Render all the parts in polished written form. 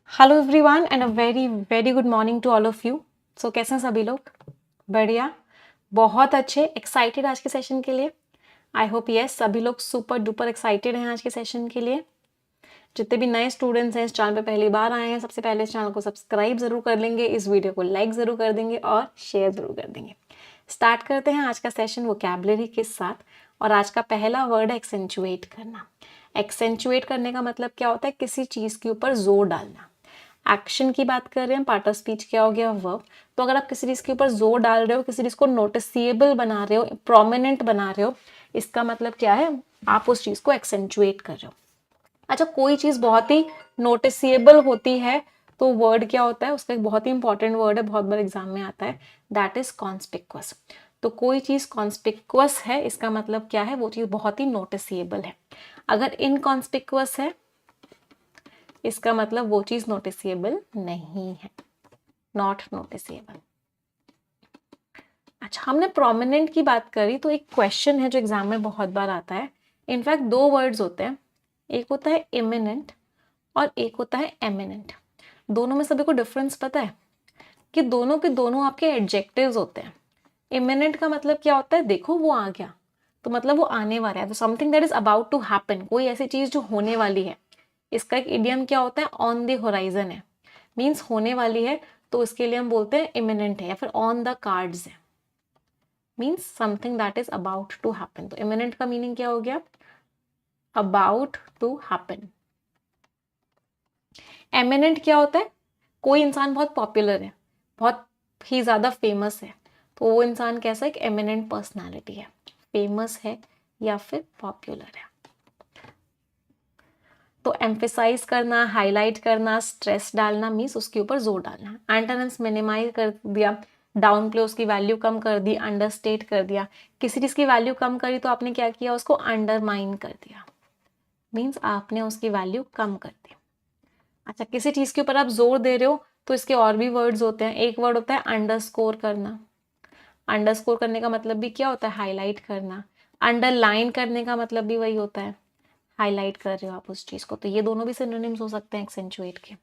Hello everyone and a very very good morning to all of you. So कैसे हैं सभी लोग? बढ़िया, बहुत अच्छे, एक्साइटेड आज के सेशन के लिए। आई होप यस सभी लोग सुपर डुपर एक्साइटेड हैं आज के सेशन के लिए। जितने भी नए स्टूडेंट्स हैं इस चैनल पे पहली बार आए हैं, सबसे पहले इस चैनल को सब्सक्राइब जरूर कर लेंगे, इस वीडियो को लाइक जरूर कर देंगे और शेयर जरूर कर देंगे। स्टार्ट करते हैं आज का सेशन वोकैबुलरी के साथ। और आज का पहला वर्ड है एक्सेंचुएट करना। एक्सेंचुएट करने का मतलब क्या होता है? किसी चीज के ऊपर जोर डालना। एक्शन की बात कर रहे हैं, पार्ट ऑफ स्पीच क्या हो गया? वर्ब। तो अगर आप किसी चीज के ऊपर जोर डाल रहे हो, किसी चीज को नोटिसेबल बना रहे हो, प्रोमिनेंट बना रहे हो, इसका मतलब क्या है? आप उस चीज को एक्सेंचुएट कर रहे हो। अच्छा, कोई चीज बहुत ही नोटिसेबल होती है तो वर्ड क्या होता है? उसका एक बहुत ही इंपॉर्टेंट वर्ड है, बहुत बार एग्जाम में आता है, दैट इज कॉन्स्पिक्वस। तो कोई चीज कॉन्स्पिक्वस है, इसका मतलब क्या है? वो चीज बहुत ही नोटिसेबल है। अगर इनकॉन्स्पिक्वस है, इसका मतलब वो चीज नोटिसेबल नहीं है, नॉट नोटिसेबल। अच्छा, हमने प्रोमिनेंट की बात करी तो एक क्वेश्चन है जो एग्जाम में बहुत बार आता है। इनफैक्ट दो वर्ड्स होते हैं, एक होता है इमिनेंट और एक होता है एमिनेंट। दोनों में सभी को डिफरेंस पता है कि दोनों के दोनों आपके एडजेक्टिव्स होते हैं। इमिनेंट का मतलब क्या होता है? देखो वो आ गया, तो मतलब वो आने वाला है, तो something that is about to happen, कोई ऐसी चीज जो होने वाली है। इसका एक इडियम क्या होता है? ऑन द होराइजन है, मीन्स होने वाली है, तो इसके लिए हम बोलते हैं इमिनेंट है, या फिर ऑन द कार्ड्स है, means something that is about to happen. तो इमिनेंट का मीनिंग क्या हो गया? About to happen. एमिनेंट क्या होता है? कोई इंसान बहुत पॉपुलर है, बहुत ही ज्यादा फेमस है, तो वो इंसान कैसा? एक एमिनेंट पर्सनालिटी है, फेमस है या फिर पॉपुलर है। तो एम्फेसाइज करना, हाईलाइट करना, स्ट्रेस डालना मीन्स उसके ऊपर जोर डालना। एंटोनिम्स मिनिमाइज कर दिया, डाउन प्ले उसकी वैल्यू कम कर दी, अंडरस्टेट कर दिया। किसी चीज की वैल्यू कम करी तो आपने क्या किया? उसको अंडरमाइन कर दिया, मीन्स आपने उसकी वैल्यू कम कर दी। अच्छा, किसी चीज के ऊपर आप जोर दे रहे हो तो इसके और भी वर्ड्स होते हैं। एक वर्ड होता है अंडरस्कोर करना। अंडरस्कोर करने का मतलब भी क्या होता है? हाईलाइट करना। अंडरलाइन करने का मतलब भी वही होता है, हाईलाइट कर रहे हो आप उस चीज को। तो ये दोनों भी सिनोनिम्स हो सकते हैं एक्सेंचुएट के।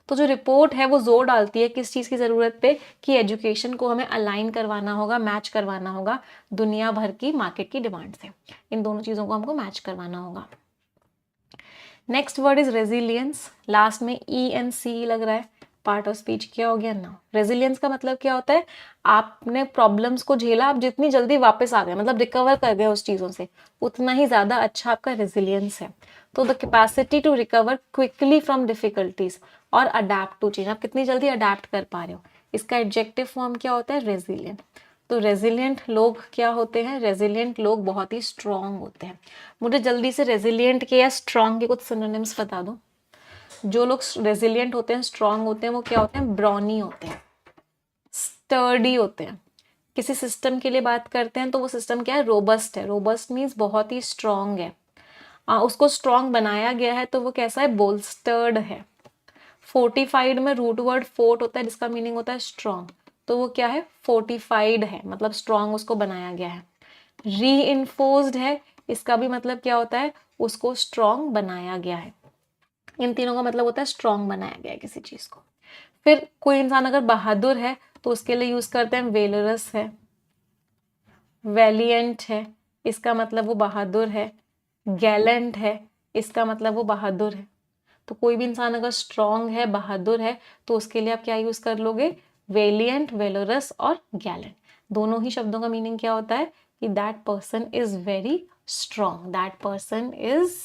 तो जो रिपोर्ट है वो जोर डालती है किस चीज की जरूरत पे? कि एजुकेशन को हमें अलाइन करवाना होगा, मैच करवाना होगा दुनिया भर की मार्केट की डिमांड से। इन दोनों चीजों को हमको मैच करवाना होगा। Next word is resilience. Last में ई एन सी लग रहा है, पार्ट ऑफ स्पीच क्या हो गया? ना। रेजिलियंस का मतलब क्या होता है? आपने प्रॉब्लम्स को झेला, आप जितनी जल्दी वापस आ गए, मतलब रिकवर कर गए उस चीजों से, उतना ही ज्यादा अच्छा आपका रेजिलियंस है। तो the capacity to recover quickly from difficulties और अडेप्ट टू चेंज, आप कितनी जल्दी अडेप्ट कर पा रहे हो, इसका एडजेक्टिव फॉर्म क्या होता है? रेजिलियंट। तो रेजिलियंट लोग क्या होते हैं? रेजिलियंट लोग बहुत ही स्ट्रांग होते हैं। मुझे जल्दी से रेजिलियंट के या स्ट्रांग के कुछ सिनोनिम्स बता दो। जो लोग रेजिलियंट होते हैं, स्ट्रांग होते हैं, वो क्या होते हैं? ब्रॉनी होते हैं, स्टर्डी होते हैं। किसी सिस्टम के लिए बात करते हैं तो वो सिस्टम क्या है? रोबस्ट है। रोबस्ट मीन्स बहुत ही स्ट्रांग है। उसको स्ट्रांग बनाया गया है तो वो कैसा है? बोल्स्टर्ड है। फोर्टिफाइड में रूट वर्ड फोर्ट होता है जिसका मीनिंग होता है स्ट्रांग, तो वो क्या है? फोर्टिफाइड है, मतलब स्ट्रांग उसको बनाया गया है। री है, इसका भी मतलब क्या होता है? उसको स्ट्रांग बनाया गया है। इन तीनों का मतलब होता है स्ट्रांग बनाया गया है किसी चीज को। फिर कोई इंसान अगर बहादुर है तो उसके लिए यूज करते हैं वेलरस है, वैलियंट है, इसका मतलब वो बहादुर है। गैलेंट है, इसका मतलब वो बहादुर है। तो कोई भी इंसान अगर स्ट्रांग है, बहादुर है, तो उसके लिए आप क्या यूज कर लोगे? वेलियंट, वेलोरस और गैलेंट। दोनों ही शब्दों का मीनिंग क्या होता है? कि that person is very strong, that person is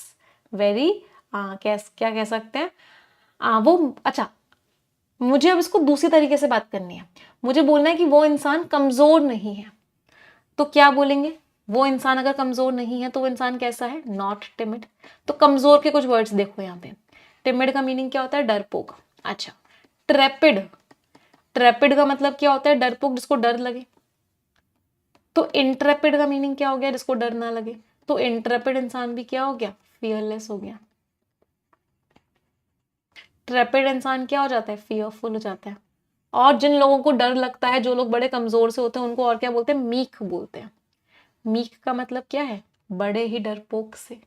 very, क्या क्या कह सकते हैं? वो अच्छा, मुझे अब इसको दूसरी तरीके से बात करनी है। मुझे बोलना है कि वो इंसान कमजोर नहीं है, तो क्या बोलेंगे? वो इंसान अगर कमजोर नहीं है तो वो इंसान कैसा है? Not timid. तो कमजोर के कुछ वर्ड्स देखो यहाँ पे। टिमिड का मीनिंग क्या होता है? डरपोक। अच्छा, ट्रेपिड, ट्रेपिड का मतलब क्या होता है? डरपोक, जिसको डर लगे। तो इंट्रेपिड का मीनिंग क्या हो गया? जिसको डर ना लगे। तो इंट्रेपिड इंसान भी क्या हो गया? फियरलेस हो गया। ट्रेपिड इंसान क्या हो जाता है? फियरफुल हो जाता है। और जिन लोगों को डर लगता है, जो लोग बड़े कमजोर से होते हैं, उनको और क्या बोलते हैं? मीक बोलते हैं। मीक का मतलब क्या है? बड़े ही डरपोक से।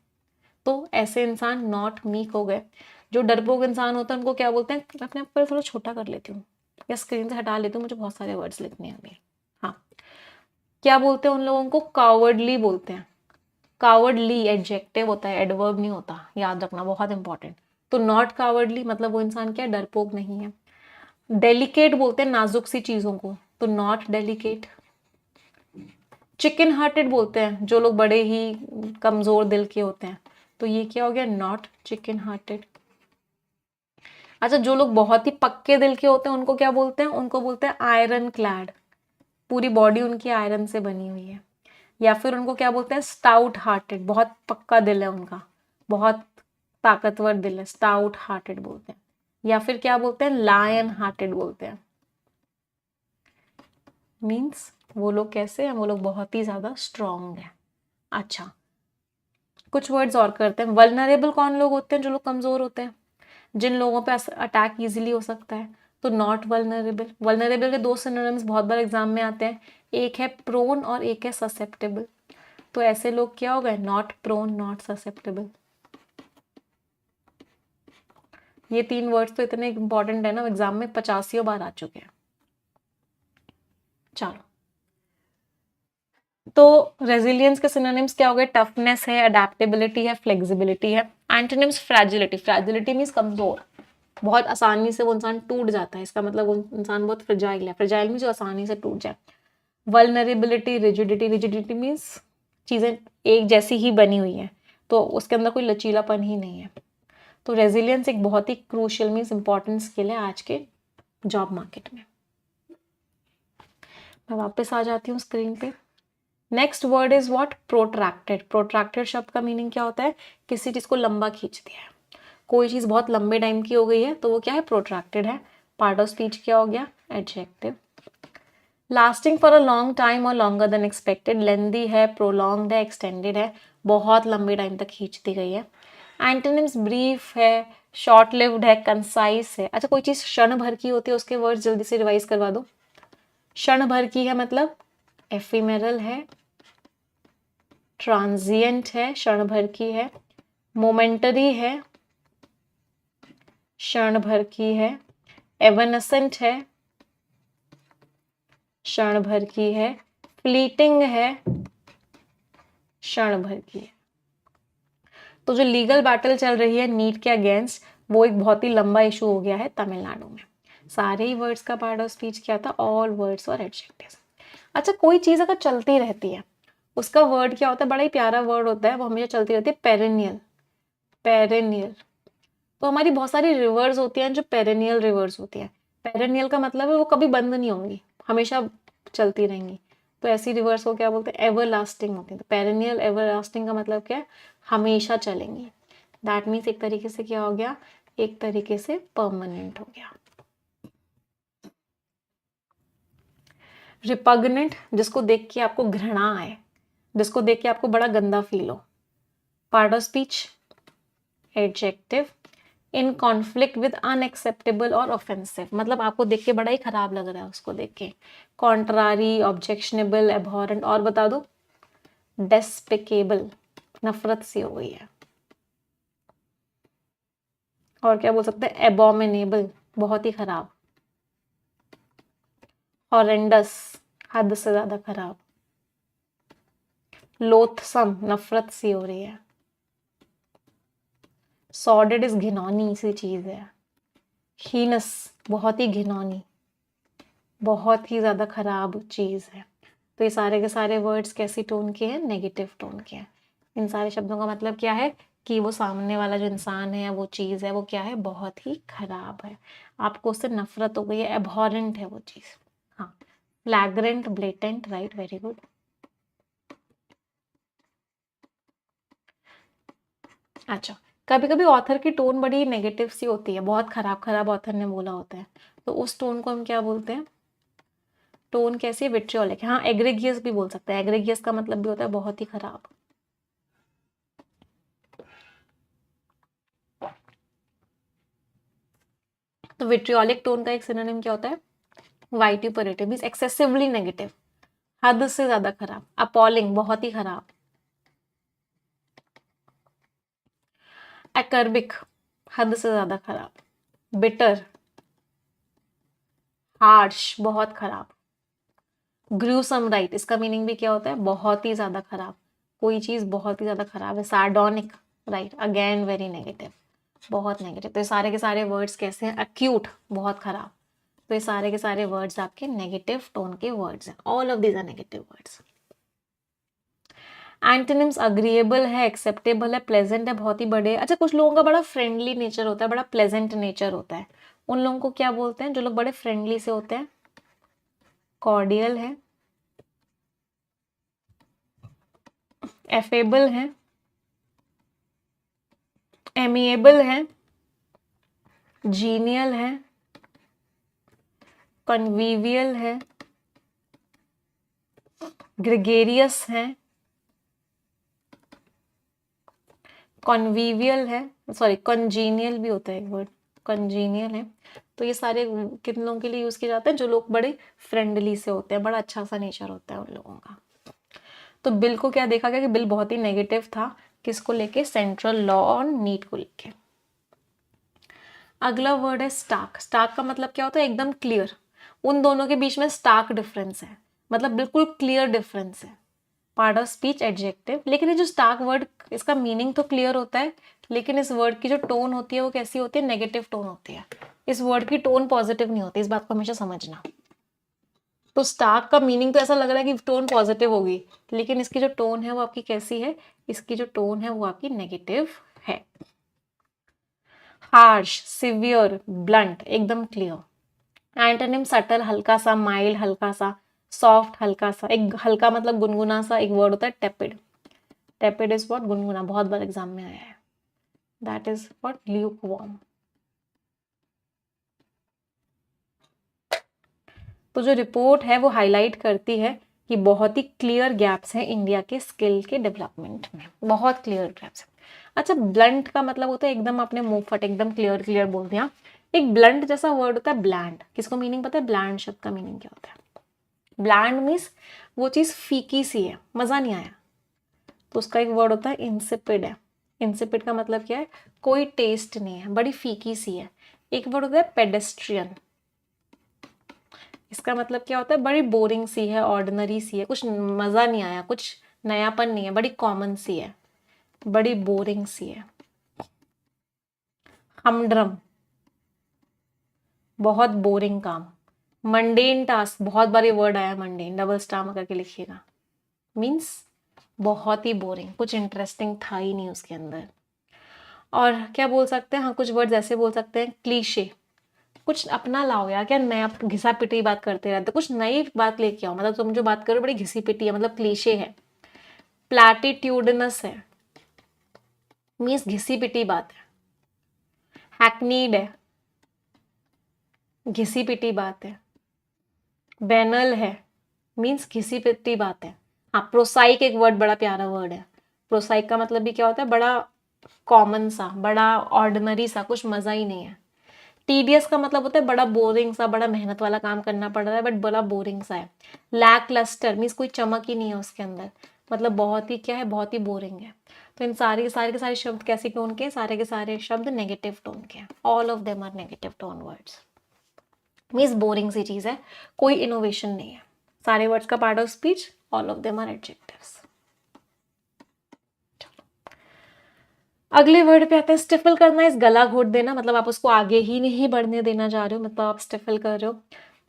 तो ऐसे इंसान नॉट मीक हो गए। जो डरपोक इंसान होता है उनको क्या बोलते हैं, मैं अपने आप को थोड़ा छोटा कर लेती हूँ या स्क्रीन से हटा लेती हूँ, मुझे बहुत सारे वर्ड्स लिखने हैं अभी। हाँ, क्या बोलते हैं उन लोगों को, कावर्डली बोलते हैं। कावर्डली एडजेक्टिव होता है, एडवर्ब नहीं होता, याद रखना, बहुत इंपॉर्टेंट। तो नॉट कावर्डली मतलब वो इंसान क्या, डरपोक नहीं है। डेलिकेट बोलते हैं नाजुक सी चीजों को, तो नॉट डेलिकेट। चिकन हार्टेड बोलते हैं जो लोग बड़े ही कमजोर दिल के होते हैं, तो ये क्या हो गया, नॉट चिकन हार्टेड। अच्छा, जो लोग बहुत ही पक्के दिल के होते हैं उनको क्या बोलते हैं, उनको बोलते हैं आयरन क्लैड, पूरी बॉडी उनकी आयरन से बनी हुई है। या फिर उनको क्या बोलते हैं, स्टाउट हार्टेड, बहुत पक्का दिल है उनका, बहुत ताकतवर दिल है, स्टाउट हार्टेड बोलते हैं। या फिर क्या बोलते हैं, लायन हार्टेड बोलते हैं। मीन्स वो लोग कैसे हैं, वो लोग बहुत ही ज्यादा स्ट्रांग है। अच्छा, कुछ वर्ड्स और करते हैं। वल्नरेबल कौन लोग होते हैं, जो लोग कमजोर होते हैं, जिन लोगों पे अटैक इजीली हो सकता है, तो नॉट वल्नरेबल। वल्नरेबल के दो सिनोनिम्स बहुत बार एग्जाम में आते हैं, एक है प्रोन और एक है ससेप्टेबल। तो ऐसे लोग क्या हो गए, नॉट प्रोन नॉट ससेप्टेबल। ये 3 वर्ड्स तो इतने इंपॉर्टेंट है ना, एग्जाम में 85 बार आ चुके हैं। चलो, तो रेजिलियंस के सिनोनिम्स क्या हो गए, टफनेस है, अडेप्टेबिलिटी है, फ्लेक्सिबिलिटी है। एंटोनिम्स, फ्रैजिलिटी, फ्रैजिलिटी मीन्स कमजोर, बहुत आसानी से वो इंसान टूट जाता है, इसका मतलब वो इंसान बहुत फ्रेजाइल है। फ्रेजाइल मीन्स जो आसानी से टूट जाए। वल्नरेबिलिटी, रिजिडिटी, रिजिडिटी मीन्स चीजें एक जैसी ही बनी हुई है, तो उसके अंदर कोई लचीलापन ही नहीं है। तो रेजिलियंस एक बहुत ही क्रूशियल मीन्स इंपॉर्टेंट स्किल है आज के जॉब मार्केट में। मैं वापस आ जाती हूँ स्क्रीन पे। Next word is what, protracted. Protracted शब्द का मीनिंग क्या होता है, किसी चीज को लंबा खींच दिया है, कोई चीज बहुत लंबे टाइम की हो गई है तो वो क्या है, प्रोट्रैक्टेड है। पार्ट ऑफ स्पीच क्या हो गया, adjective. Lasting for a long time और लॉन्गर देन एक्सपेक्टेड, लेंदी है, प्रोलॉन्ग्ड है, एक्सटेंडेड है, बहुत लंबे टाइम तक खींच दी गई है। एंटोनिम्स, ब्रीफ है, शॉर्ट लिव्ड है, कंसाइज है। अच्छा, कोई चीज क्षण भर की होती है उसके वर्ड्स जल्दी से रिवाइज करवा दो। क्षण भर की है मतलब एफिमेरल है, ट्रांजिएंट है, क्षण भर की है, मोमेंटरी है, क्षण भर की है, एवनेसेंट है, क्षण भर की है, फ्लीटिंग है, क्षण भर की है। तो जो लीगल बैटल चल रही है नीट के अगेंस्ट, वो एक बहुत ही लंबा इशू हो गया है तमिलनाडु में। सारे ही वर्ड्स का पार्ट ऑफ स्पीच क्या था, ऑल वर्ड्स और एडजेक्टिव्स। अच्छा, कोई चीज अगर चलती रहती है उसका वर्ड क्या होता है, बड़ा ही प्यारा वर्ड होता है, वो हमेशा चलती रहती है, पेरेनियल। पेरेनियल। तो हमारी बहुत सारी रिवर्स होती हैं जो पेरेनियल रिवर्स होती हैं। पेरेनियल का मतलब है वो कभी बंद नहीं होंगी, हमेशा चलती रहेंगी। तो ऐसी रिवर्स को क्या बोलते हैं, एवर लास्टिंग होती है। तो पेरेनियल एवर लास्टिंग का मतलब क्या है, हमेशा चलेंगी। दैट मीन्स एक तरीके से क्या हो गया, एक तरीके से परमानेंट हो गया। रिपग्नेंट, जिसको देख के आपको घृणा आए, जिसको देख के आपको बड़ा गंदा फील हो। Part of speech adjective. In conflict with unacceptable और ऑफेंसिव, मतलब आपको देख के बड़ा ही खराब लग रहा है उसको देख के। कॉन्ट्रारी, ऑब्जेक्शनेबल, एबहॉरेंट, और बता दो, डेस्पिकेबल, नफरत सी हो गई है। और क्या बोल सकते हैं, एबोमिनेबल, बहुत ही खराब। हॉरेंडस, हद से ज्यादा खराब। लोथसम, नफरत सी हो रही है। सॉर्डेड इज घिनौनी सी चीज है। हीनस, बहुत ही घिनौनी, बहुत ही ज्यादा खराब चीज है। तो ये सारे के सारे वर्ड्स कैसी टोन के हैं, नेगेटिव टोन के हैं। इन सारे शब्दों का मतलब क्या है कि वो सामने वाला जो इंसान है, वो चीज है, वो क्या है, बहुत ही खराब है, आपको उससे नफरत हो गई है, एबहॉरेंट है वो चीज। हाँ, फ्लैग्रेंट, ब्लेटेंट, राइट, वेरी गुड। अच्छा, कभी कभी ऑथर की टोन बड़ी नेगेटिव सी होती है, बहुत खराब खराब ऑथर ने बोला होता है, तो उस टोन को हम क्या बोलते हैं, टोन कैसी है, विट्रियोलिक। हाँ, एग्रेगियस भी बोल सकते हैं, एग्रेगियस का मतलब भी होता है बहुत ही खराब। तो विट्रियोलिक टोन का एक सिनोनिम क्या होता है, वाइट्यूपरेटिव, मींस एक्सेसिवली नेगेटिव, हद से ज्यादा खराब। अपॉलिंग, बहुत ही खराब। एकर्बिक, हद से ज़्यादा खराब, बिटर, हार्श, बहुत खराब, ग्रूसम, राइट, इसका मीनिंग भी क्या होता है, बहुत ही ज़्यादा खराब, कोई चीज़ बहुत ही ज़्यादा खराब है। सार्डोनिक, राइट, अगेन वेरी नेगेटिव, बहुत नेगेटिव। तो ये सारे के सारे वर्ड्स कैसे हैं, एक्यूट, बहुत खराब। तो ये सारे के सारे वर्ड्स आपके नेगेटिव टोन के वर्ड्स हैं, all of these are negative words. Antonyms agreeable है, एक्सेप्टेबल है, प्लेजेंट है, बहुत ही बड़े। अच्छा, कुछ लोगों का बड़ा फ्रेंडली नेचर होता है, बड़ा प्लेजेंट नेचर होता है, उन लोगों को क्या बोलते हैं, जो लोग बड़े फ्रेंडली से होते हैं, कॉर्डियल है, एफेबल है, एमिएबल है, जीनियल है, कन्वीवियल है, ग्रेगेरियस है, कन्वीवियल है, सॉरी कंजीनियल भी होता है एक वर्ड, कंजीनियल है। तो ये सारे किन लोगों के लिए यूज किए जाते हैं, जो लोग बड़े फ्रेंडली से होते हैं, बड़ा अच्छा सा नेचर होता है उन लोगों का। तो बिल को क्या देखा गया कि बिल बहुत ही नेगेटिव था, किसको लेके, सेंट्रल लॉ ऑन नीट को लेके। अगला वर्ड है स्टार्क। स्टार्क का मतलब क्या होता है, एकदम क्लियर। उन दोनों के बीच में स्टार्क डिफरेंस है, मतलब बिल्कुल क्लियर डिफरेंस है। Part of speech, adjective. लेकिन ये जो स्टार्क वर्ड, इसका मीनिंग तो क्लियर होता है, लेकिन इस वर्ड की जो टोन होती है वो कैसी होती है, नेगेटिव टोन होती है। इस वर्ड की टोन पॉजिटिव नहीं होती, इस बात को हमेशा समझना। तो स्टार्क का मीनिंग तो ऐसा लग रहा है कि टोन पॉजिटिव होगी, लेकिन इसकी जो टोन है वो आपकी कैसी है, इसकी जो टोन है वो आपकी नेगेटिव है। हार्श, सिवियर, ब्लंट, एकदम क्लियर। एंटोनिम सटल, हल्का सा, माइल्ड, हल्का सा, सॉफ्ट, हल्का सा। एक हल्का मतलब गुनगुना सा, एक वर्ड होता है टेपिड। टेपिड इज व्हाट, गुनगुना, बहुत बार एग्जाम में आया है। That is what, lukewarm. तो जो रिपोर्ट है वो हाईलाइट करती है कि बहुत ही क्लियर गैप्स हैं इंडिया के स्किल के डेवलपमेंट में, बहुत क्लियर गैप्स हैं। अच्छा, ब्लंट का मतलब होता है एकदम, आपने मुंह फट एकदम क्लियर क्लियर बोल दिया। एक ब्लंट जैसा वर्ड होता है ब्लैंड। किसको मीनिंग पता है, ब्लैंड शब्द का मीनिंग क्या होता है? ब्लैंड मीन्स वो चीज़ फीकी सी है, मज़ा नहीं आया। तो उसका एक वर्ड होता है इंसिपिड है। इंसिपिड का मतलब क्या है, कोई टेस्ट नहीं है, बड़ी फीकी सी है। एक वर्ड होता है पेडेस्ट्रियन। इसका मतलब क्या होता है, बड़ी बोरिंग सी है, ऑर्डिनरी सी है, कुछ मज़ा नहीं आया, कुछ नयापन नहीं है, बड़ी कॉमन सी है, बड़ी बोरिंग सी है। हमड्रम, बहुत बोरिंग काम। मंडेन टास्क, बहुत बार ये वर्ड आया मंडेन, डबल स्टार करके लिखिएगा, मीन्स बहुत ही बोरिंग, कुछ इंटरेस्टिंग था ही नहीं उसके अंदर। और क्या बोल सकते हैं, हाँ कुछ वर्ड्स ऐसे बोल सकते हैं, क्लीशे, कुछ अपना लाओ यार, क्या नया घिसा पिटी बात करते रहते, कुछ नई बात लेके आओ, मतलब तुम जो बात करो बड़ी घिसी पिटी है, मतलब क्लीशे है। प्लैटिट्यूडनस है, मीन्स घिसी पिटी बात है। हैकनीड है, घिसी पिटी बात है। बैनल है, मीन्स घिसी पिटी बात है। हाँ, प्रोसाइक एक वर्ड, बड़ा प्यारा वर्ड है। प्रोसाइक का मतलब भी क्या होता है, बड़ा कॉमन सा, बड़ा ऑर्डिनरी सा, कुछ मजा ही नहीं है। टीडियस का मतलब होता है बड़ा बोरिंग सा, बड़ा मेहनत वाला काम करना पड़ रहा है बट बड़ा बोरिंग सा है। लैक लस्टर मीन्स कोई चमक ही नहीं है उसके अंदर, मतलब बहुत ही क्या है, बहुत ही बोरिंग है। तो इन सारे के सारे शब्द कैसी टोन के, सारे के सारे शब्द नेगेटिव टोन के। All of them are negative tone words, means boring सी चीज है, कोई इनोवेशन नहीं है। सारे वर्ड्स का part of speech, all of them are adjectives. अगले वर्ड पे आते हैं स्टिफल करना, इस गला घोट देना, मतलब आप उसको आगे ही नहीं बढ़ने देना चाह रहे हो, मतलब आप स्टिफल कर रहे हो।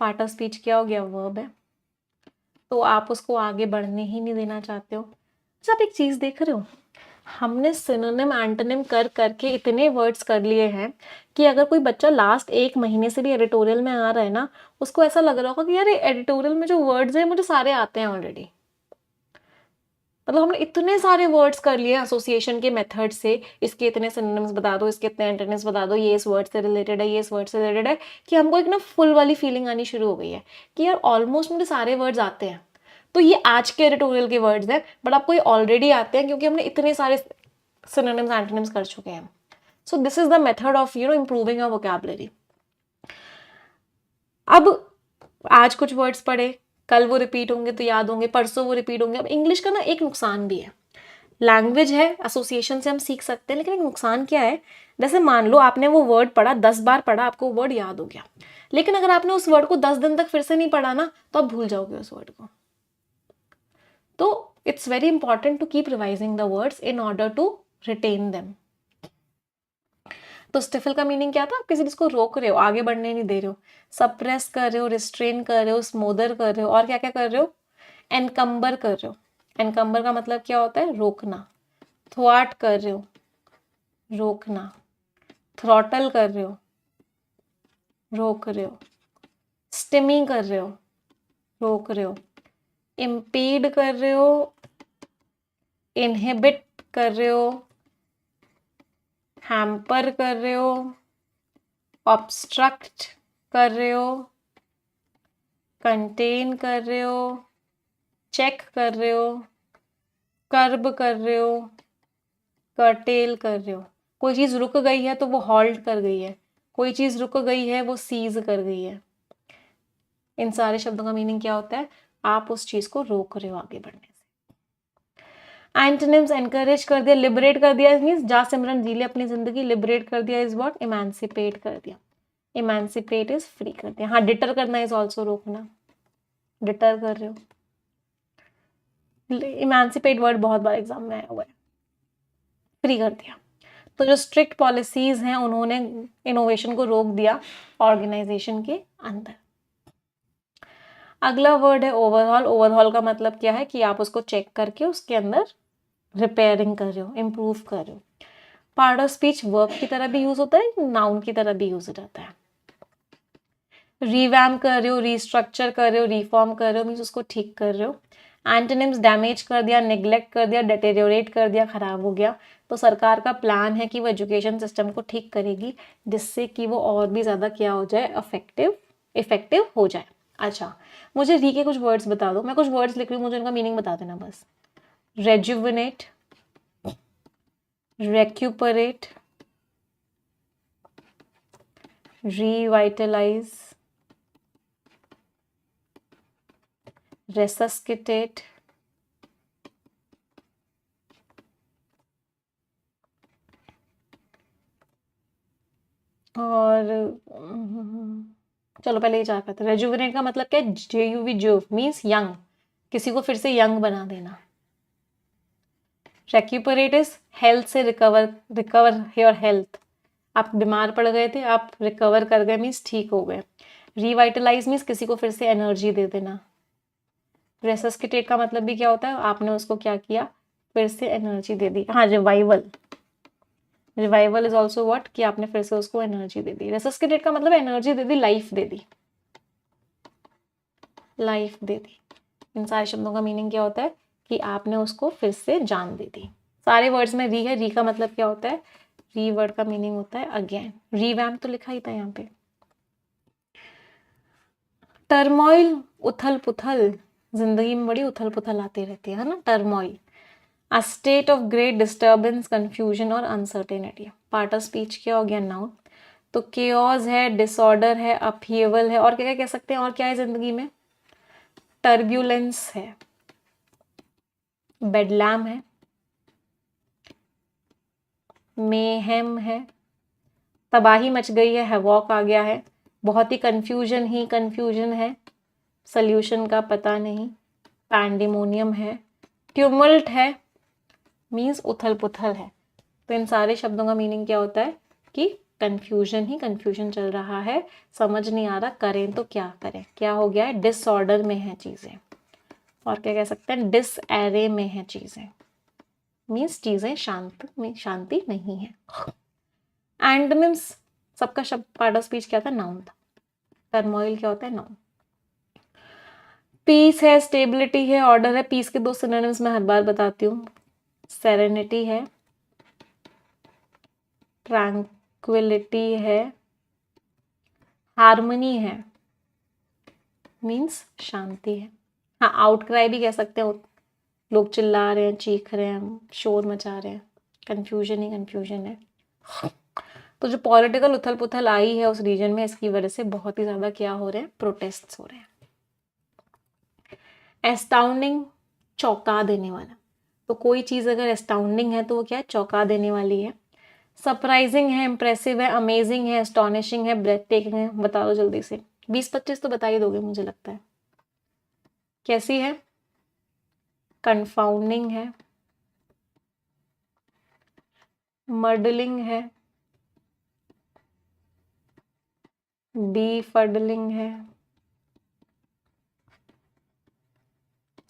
पार्ट ऑफ स्पीच क्या हो गया, वर्ब है, तो आप उसको आगे बढ़ने ही नहीं देना चाहते हो। अच्छा, आप एक चीज देख रहे हो, हमने सिनोनिम एंटोनिम कर करके इतने वर्ड्स कर लिए हैं कि अगर कोई बच्चा लास्ट 1 महीने से भी एडिटोरियल में आ रहा है ना, उसको ऐसा लग रहा होगा कि यार एडिटोरियल में जो वर्ड्स हैं मुझे सारे आते हैं ऑलरेडी। मतलब हमने इतने सारे वर्ड्स कर लिए एसोसिएशन के मेथड से, इसके इतने सिनोनिम्स बता दो, इसके इतने एंटोनिम्स बता दो, ये इस वर्ड से रिलेटेड है, ये इस वर्ड से रिलेटेड है, कि हमको एक ना फुल वाली फीलिंग आनी शुरू हो गई है कि यार ऑलमोस्ट मुझे सारे वर्ड्स आते हैं। तो ये आज के एडिटोरियल के वर्ड्स हैं, बट आपको ये ऑलरेडी आते हैं क्योंकि हमने इतने सारे सिनोनिम्स एंटोनिम्स कर चुके हैं। So this is the method of improving a vocabulary. अब आज कुछ वर्ड्स पढ़े, कल वो रिपीट होंगे तो याद होंगे, परसों वो रिपीट होंगे। अब इंग्लिश का ना एक नुकसान भी है, लैंग्वेज है, एसोसिएशन से हम सीख सकते हैं, लेकिन एक नुकसान क्या है, जैसे मान लो आपने वो वर्ड पढ़ा, 10 बार पढ़ा, आपको वर्ड याद हो गया, लेकिन अगर आपने उस वर्ड को 10 दिन तक फिर से नहीं पढ़ा ना, तो आप भूल जाओगे उस वर्ड को। तो it's very important to keep revising the words in order to retain them. तो स्टिफल का मीनिंग क्या था? आप किसी चीज को रोक रहे हो, आगे बढ़ने नहीं दे रहे हो, सप्रेस कर रहे हो, रिस्ट्रेन कर रहे हो, स्मोदर कर रहे हो, और क्या क्या कर रहे हो? एनकम्बर कर रहे हो। एनकम्बर का मतलब क्या होता है? रोकना। थ्वाट कर रहे हो, रोकना। थ्रॉटल कर रहे हो, रोक रहे हो। स्टिमिंग कर रहे हो, रोक रहे हो। इम्पीड कर रहे हो, इनहिबिट कर रहे हो, हैम्पर कर रहे हो, ऑब्स्ट्रक्ट कर रहे हो, कंटेन कर रहे हो, चेक कर रहे हो, कर्ब कर रहे हो, कर्टेल कर रहे हो। कोई चीज रुक गई है तो वो हॉल्ट कर गई है, कोई चीज रुक गई है वो सीज कर गई है। इन सारे शब्दों का मीनिंग क्या होता है? आप उस चीज को रोक रहे हो आगे बढ़ने से। एंटोनिम्स: एनकरेज कर दिया, लिबरेट कर दिया, मींस जा सिमरन जी ले अपनी जिंदगी। लिबरेट कर दिया इज व्हाट? इमेंसिपेट कर दिया। इमेंसिपेट इज फ्री कर दिया। हाँ, डिटर करना इज ऑल्सो रोकना, डिटर कर रहे हो। इमेंसिपेट वर्ड बहुत बार एग्जाम में आया हुआ है। फ्री कर दिया। तो जो स्ट्रिक्ट पॉलिसीज हैं उन्होंने इनोवेशन को रोक दिया ऑर्गेनाइजेशन के अंदर। अगला वर्ड है ओवरहॉल। ओवरहॉल का मतलब क्या है? कि आप उसको चेक करके उसके अंदर रिपेयरिंग कर रहे हो, इम्प्रूव कर रहे हो। पार्ट ऑफ स्पीच वर्ब की तरह भी यूज होता है, नाउन की तरह भी यूज हो जाता है। रिवैम कर रहे हो, रिस्ट्रक्चर कर रहे हो, रिफॉर्म कर रहे हो, मीन्स उसको ठीक कर रहे हो। एंटोनिम्स: डैमेज कर दिया, नेग्लेक्ट कर दिया, डिटेरियोरेट कर दिया, खराब हो गया। तो सरकार का प्लान है कि वो एजुकेशन सिस्टम को ठीक करेगी जिससे कि वो और भी ज़्यादा क्या हो जाए? इफेक्टिव हो जाए। अच्छा, मुझे री के कुछ वर्ड्स बता दो। मैं कुछ वर्ड्स लिख रही हूँ, मुझे उनका मीनिंग बता देना बस। रेजुविनेट, रेक्यूपरेट, रिवाइटलाइज, रेसस्किटेट, और चलो पहले ये चार करते हैं। रेजुविनेट का मतलब क्या है? JUV, जुव मीन्स यंग, किसी को फिर से यंग बना देना। रेक्यूपरेट इज हेल्थ से रिकवर योर हेल्थ। आप बीमार पड़ गए थे, आप रिकवर कर गए, मीन्स ठीक हो गए। रिवाइटलाइज मीन्स किसी को फिर से एनर्जी दे देना। रेसस्किटेट का मतलब भी क्या होता है? आपने उसको क्या किया? फिर से एनर्जी दे दी। हाँ, revival. Revival is also what? कि आपने फिर से उसको एनर्जी दे दी। रेसस्किटेट का मतलब एनर्जी दे दी, लाइफ दे दी, लाइफ दे दी। इन सारे शब्दों का मीनिंग क्या होता है? कि आपने उसको फिर से जान दे दी। सारे वर्ड्स में री है। री का मतलब क्या होता है? री वर्ड का मीनिंग होता है अगेन। रीवैम्प तो लिखा ही था यहाँ पे। टर्मोइल, उथल पुथल, जिंदगी में बड़ी उथल पुथल आती रहती है ना, turmoil. A state of great disturbance, confusion और अनसर्टेनिटी। पार्ट ऑफ स्पीच क्या हो गया? नाउन। तो केओस है, डिसऑर्डर है, अपहीवल है, और क्या क्या कह सकते हैं? और क्या है जिंदगी में? टर्ब्यूलेंस है, बेडलैम है, मेहेम है, तबाही मच गई है, हैवॉक आ गया है, बहुत ही कंफ्यूजन है, सल्यूशन का पता नहीं, पैंडेमोनियम है, ट्यूमल्ट है, मीन्स उथल पुथल है। तो इन सारे शब्दों का मीनिंग क्या होता है? कि कंफ्यूजन चल रहा है, समझ नहीं आ रहा करें तो क्या करें। क्या हो गया है? डिसऑर्डर में है चीजें। और क्या कह सकते हैं? डिसएरे में है चीजें, मीन्स चीजें शांति नहीं है। एंटोनिम्स: सबका शब्द पार्ट ऑफ स्पीच क्या था? नाउन था। टर्मोइल क्या होता है? नाउन। पीस है, स्टेबिलिटी है, ऑर्डर है। पीस के दो सिनोनिम्स मैं हर बार बताती हूँ। सेरेनिटी है, ट्रैंक्विलिटी है, हार्मनी है, मीन्स शांति है। हाँ, आउटक्राई भी कह सकते हैं, लोग चिल्ला रहे हैं, चीख रहे हैं, शोर मचा रहे हैं, कंफ्यूजन ही कंफ्यूजन है। तो जो पॉलिटिकल उथल पुथल आई है उस रीजन में, इसकी वजह से बहुत ही ज्यादा क्या हो रहे हैं? प्रोटेस्ट्स हो रहे हैं। एस्टाउंडिंग, चौंका देने वाला। तो कोई चीज अगर एस्टाउंडिंग है तो वो क्या है? चौंका देने वाली है। सरप्राइजिंग है, इम्प्रेसिव है, अमेजिंग है, एस्टोनिशिंग है, ब्रेथ टेकिंग है। बता दो जल्दी से, 20-25 तो बता ही दोगे मुझे लगता है। कैसी है? कंफाउंडिंग है, मर्डलिंग है, बीफर्डलिंग है,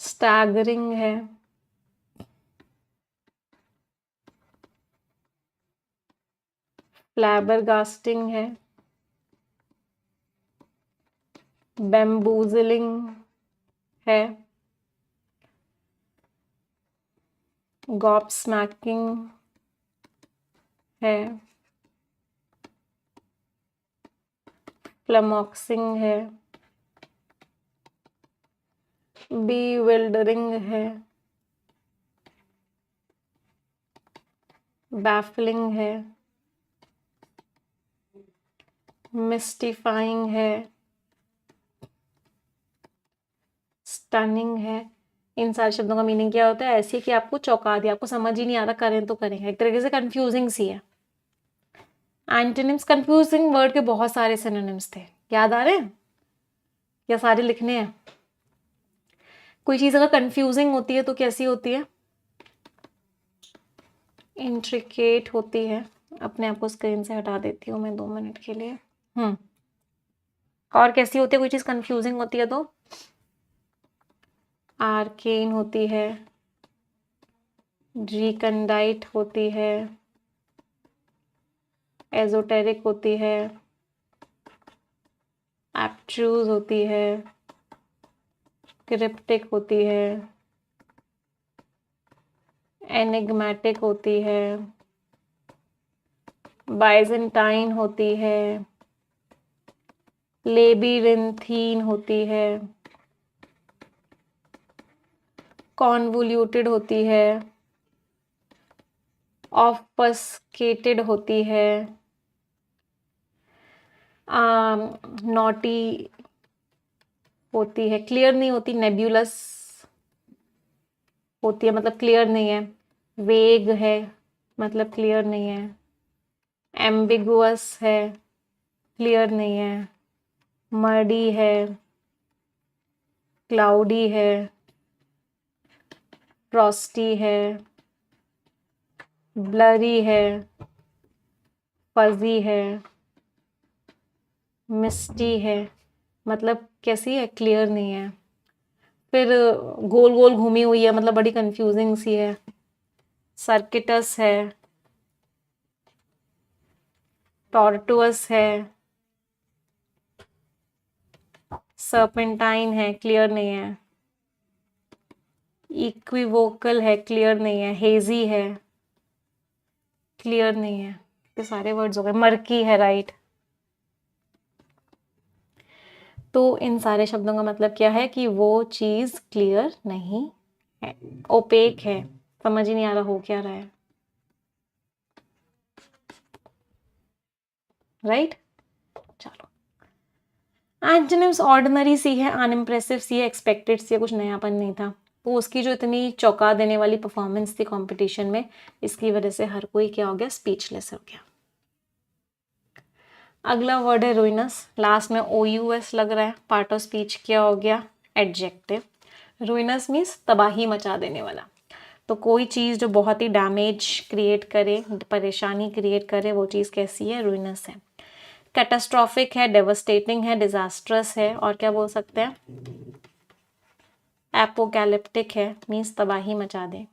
स्टैगरिंग है, फ्लैबरगास्टिंग है, बैम्बूजलिंग है, गॉबस्मैकिंग है, फ्लमॉक्सिंग है, बीविल्डरिंग है, बैफलिंग है, मिस्टिफाइंग है, स्टनिंग है। इन सारे शब्दों का मीनिंग क्या होता है? ऐसी कि आपको चौंका दिया, आपको समझ ही नहीं आ रहा करें तो करें, एक तरीके से कंफ्यूजिंग सी है। एंटोनिम्स, कंफ्यूजिंग वर्ड के बहुत सारे सिनोनिम्स थे, याद आ रहे हैं या सारे लिखने हैं? कोई चीज़ अगर कंफ्यूजिंग होती है तो कैसी होती है? इंट्रिकेट होती है। अपने आप को स्क्रीन से हटा देती हूँ मैं 2 मिनट के लिए। और कैसी होती है कोई चीज़ कंफ्यूजिंग होती है तो? आर्केन होती है, रिकंडाइट होती है, एजोटेरिक होती है, एब्स्ट्रूज होती है, क्रिप्टिक होती है, एनिग्मेटिक होती है, बाइजेंटाइन होती है, लेबिरिंथीन होती है, कॉन्वोल्यूटेड होती है, ऑफस्केटेड होती है, नॉटी होती है, क्लियर नहीं होती, नेब्यूलस होती है मतलब क्लियर नहीं है, वेग है मतलब क्लियर नहीं है, एम्बिगुअस है, क्लियर नहीं है, मर्डी है, क्लाउडी है, फ्रॉस्टी है, ब्लरी है, फजी है, मिस्टी है, मतलब कैसी है? क्लियर नहीं है। फिर गोल गोल घूमी हुई है मतलब बड़ी कंफ्यूजिंग सी है, सर्किटस है, टॉर्टुअस है, सर्पेंटाइन है, क्लियर नहीं है, इक्विवोकल है, क्लियर नहीं है, हेजी है, क्लियर नहीं है। ये सारे वर्ड्स हो गए। मर्की है, राइट। तो इन सारे शब्दों का मतलब क्या है कि वो चीज क्लियर नहीं है, ओपेक है, समझ ही नहीं आ रहा हो क्या रहा है, राइट। चलो, एंटोनिम्स ऑर्डिनरी सी है, अनइम्प्रेसिव सी है, एक्सपेक्टेड सी है, कुछ नयापन नहीं था। तो उसकी जो इतनी चौंका देने वाली परफॉर्मेंस थी कंपटीशन में, इसकी वजह से हर कोई क्या हो गया? स्पीचलेस हो गया। अगला वर्ड है रुइनस, लास्ट में OUS लग रहा है, पार्ट ऑफ स्पीच क्या हो गया? एडजेक्टिव। रुइनस मीन्स तबाही मचा देने वाला। तो कोई चीज़ जो बहुत ही डैमेज क्रिएट करे, परेशानी क्रिएट करे, वो चीज़ कैसी है? रुइनस है। कैटास्ट्रॉफिक है, डेवस्टेटिंग है, डिजास्ट्रस है, और क्या बोल सकते हैं? एपोकैलिप्टिक है, मीन्स तबाही मचा दे,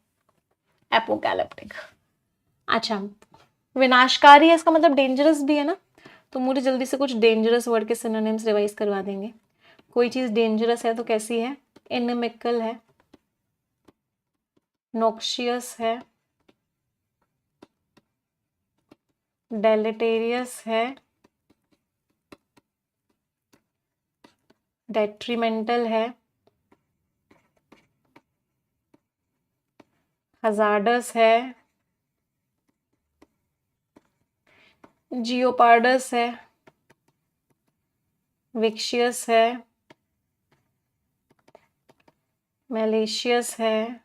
एपोकैलिप्टिक। अच्छा, विनाशकारी है, इसका मतलब डेंजरस भी है ना। तो मुझे जल्दी से कुछ डेंजरस वर्ड के सिनोनिम्स रिवाइज करवा देंगे। कोई चीज़ डेंजरस है तो कैसी है? इनमिकल है, नोक्शियस है, डेलेटेरियस है, डेट्रीमेंटल है, हजार्डस है, जियोपार्डस है, विक्शियस है, मैलिशियस है,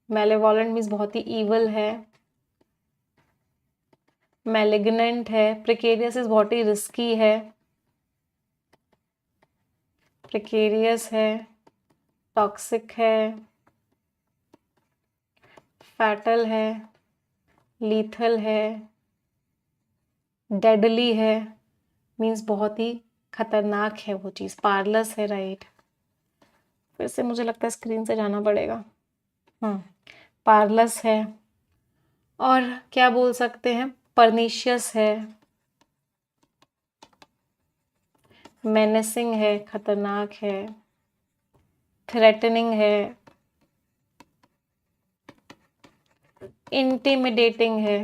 मैलेवॉलेंट मीन्स बहुत ही ईवल है, मैलिग्नेंट है, प्रिकेरियस इज बहुत ही रिस्की है, प्रिकेरियस है, टॉक्सिक है, फैटल है, लीथल है, डेडली है, मीन्स बहुत ही खतरनाक है वो चीज़, पार्लस है, राइट। फिर से मुझे लगता है स्क्रीन से जाना पड़ेगा। पार्लस है, और क्या बोल सकते हैं, परनीशियस है, मेनेसिंग है, खतरनाक है, थ्रेटनिंग है, इंटिमिडेटिंग है,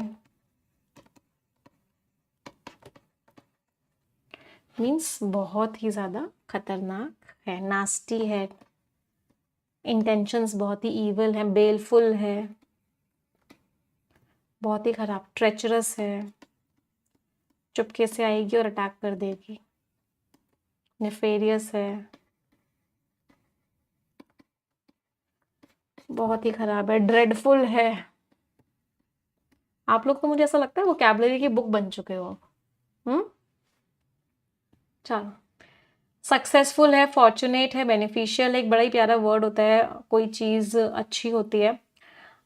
मीन्स बहुत ही ज़्यादा खतरनाक है, नास्टी है, इंटेंशंस बहुत ही ईवल है, बेलफुल है, बहुत ही खराब, ट्रेचरस है, चुपके से आएगी और अटैक कर देगी, नेफेरियस है, बहुत ही खराब है, ड्रेडफुल है। आप लोग तो मुझे ऐसा लगता है वोकैबुलरी की बुक बन चुके हो। चलो, सक्सेसफुल है, फॉर्चुनेट है, बेनिफिशियल है, एक बड़ा ही प्यारा वर्ड होता है, कोई चीज़ अच्छी होती है,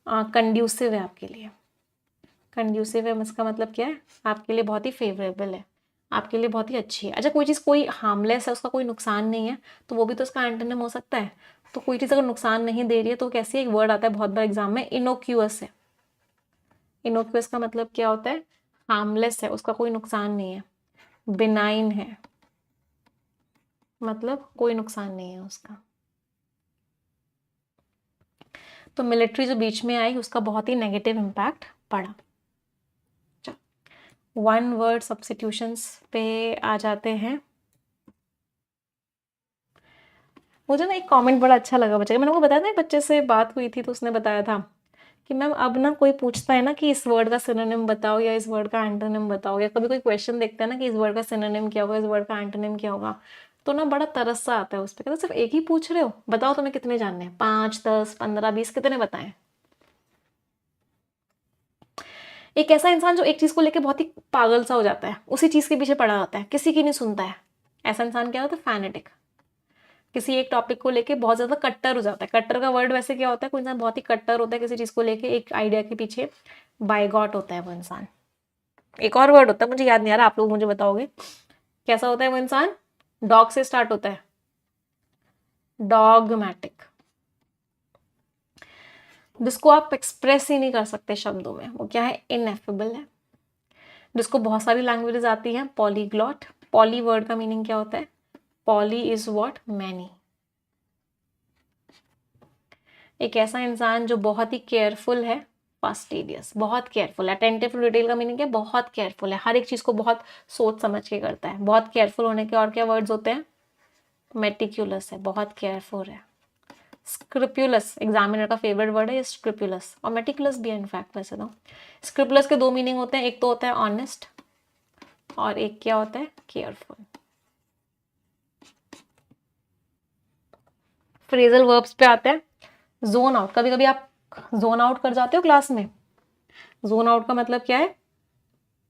कंड्यूसिव है आपके लिए, कंड्यूसिव है इसका मतलब क्या है, आपके लिए बहुत ही फेवरेबल है, आपके लिए बहुत ही अच्छी है। अच्छा, कोई चीज़ कोई हार्मलेस है, उसका कोई नुकसान नहीं है, तो वो भी तो उसका एंटोनिम हो सकता है। तो कोई चीज़ अगर नुकसान नहीं दे रही है तो कैसी, एक वर्ड आता है बहुत बार एग्जाम में, इनोक्यूअस है। इनोक्यूअस का मतलब क्या होता है, हार्मलेस है, उसका कोई नुकसान नहीं है। बिनाइन है, मतलब कोई नुकसान नहीं है उसका। तो मिलिट्री जो बीच में आई उसका बहुत ही नेगेटिव इम्पैक्ट पड़ा। वन वर्ड सब्स्टिट्यूशंस पे आ जाते हैं। मुझे ना एक कमेंट बड़ा अच्छा लगा बच्चे का, मैंने आपको बताया था, एक बच्चे से बात हुई थी तो उसने बताया था कि मैम अब ना कोई पूछता है ना कि इस वर्ड का सिनोनिम बताओ या इस वर्ड का एंटोनिम बताओ, या कभी कोई क्वेश्चन देखता है ना कि इस वर्ड का सिनोनिम क्या होगा, इस वर्ड का एंटोनिम क्या होगा, तो ना बड़ा तरस सा आता है उस पर, कहते सिर्फ एक ही पूछ रहे हो, बताओ तुम्हें कितने जानने हैं, 5, 10, 15, 20, कितने बताएं। एक ऐसा इंसान जो एक चीज को लेकर बहुत ही पागल सा हो जाता है, उसी चीज के पीछे पड़ा होता है, किसी की नहीं सुनता है, ऐसा इंसान क्या होता है, फैनेटिक। किसी एक टॉपिक को लेके बहुत ज्यादा कट्टर हो जाता है। कट्टर का वर्ड वैसे क्या होता है, कोई इंसान बहुत ही कट्टर होता है किसी चीज को लेके, एक आइडिया के पीछे बायगॉट होता है वो इंसान। एक और वर्ड होता है, मुझे याद नहीं आ रहा, आप लोग मुझे बताओगे कैसा होता है वो इंसान, डॉग से स्टार्ट होता है, डॉगमैटिक, जिसको आप एक्सप्रेस ही नहीं कर सकते शब्दों में, वो क्या है, इनएफेबल है। जिसको बहुत सारी लैंग्वेजेस आती हैं, पॉलीग्लॉट। पॉली वर्ड का मीनिंग क्या होता है, पॉली इज व्हाट, मैनी। एक ऐसा इंसान जो बहुत ही केयरफुल है, फास्टिडियस, बहुत केयरफुल है। अटेंटिव टू डिटेल का मीनिंग क्या है, बहुत केयरफुल है, हर एक चीज को बहुत सोच समझ के करता है। बहुत केयरफुल होने के और क्या वर्ड्स होते हैं, मेटिक्यूलस है, बहुत केयरफुल है। स्क्रिप्यूलस, एग्जामिनर का फेवरेट वर्ड है स्क्रिप्यूलस, और मेटिकुलस भी है इनफैक्ट वैसे तो। स्क्रिप्यूलस के दो मीनिंग होते हैं, एक तो होता है ऑनेस्ट और एक क्या होता है, केयरफुल। फ्रेजल वर्ब्स पे आते हैं। जोन आउट, कभी कभी आप जोन आउट कर जाते हो क्लास में। जोन आउट का मतलब क्या है,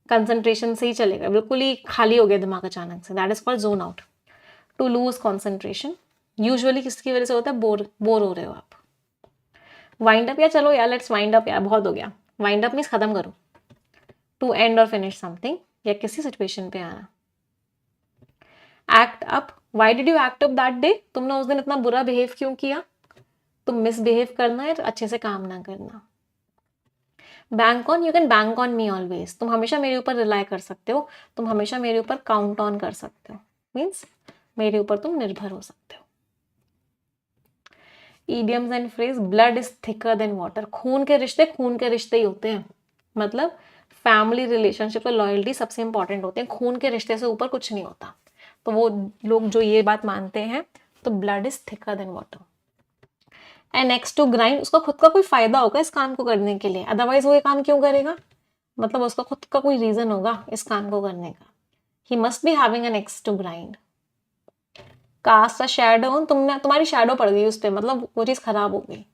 कंसंट्रेशन से ही चलेगा, बिल्कुल ही खाली हो गया दिमाग अचानक से, that is called zone out. To lose concentration, usually किसकी वजह से होता है, बोर हो रहे हो आप। वाइंड अप, या चलो यार लेट्स वाइंड अप, यार बहुत हो गया, वाइंड अप मीन्स खत्म करो। टू एंड और फिनिश समथिंग, या किसी सिचुएशन पे आना। Act up, why did you act up that day, तुमने उस दिन इतना बुरा बिहेव क्यों किया, तुम मिसबिहेव करना है, अच्छे से काम ना करना। Bank on, you can bank on me always, तुम हमेशा मेरे ऊपर रिलाई कर सकते हो, तुम हमेशा मेरे ऊपर काउंट ऑन कर सकते हो, मीन्स मेरे ऊपर तुम निर्भर हो सकते हो। Idioms and phrase, blood is thicker than water, खून के रिश्ते ही होते हैं, मतलब फैमिली रिलेशनशिप और लॉयल्टी सबसे इंपॉर्टेंट होते हैं, खून के रिश्ते से ऊपर कुछ नहीं होता। तो वो लोग जो ये बात मानते हैं, तो blood is thicker than water. And next to grind, उसका खुद का कोई फायदा होगा इस काम को करने के लिए, अदरवाइज वो ये काम क्यों करेगा, मतलब उसका खुद का कोई रीजन होगा इस काम को करने का। He must be having an next to grind. Cast a shadow, तुम्हारी शैडो पड़ गई उस पर, मतलब वो चीज खराब हो गई,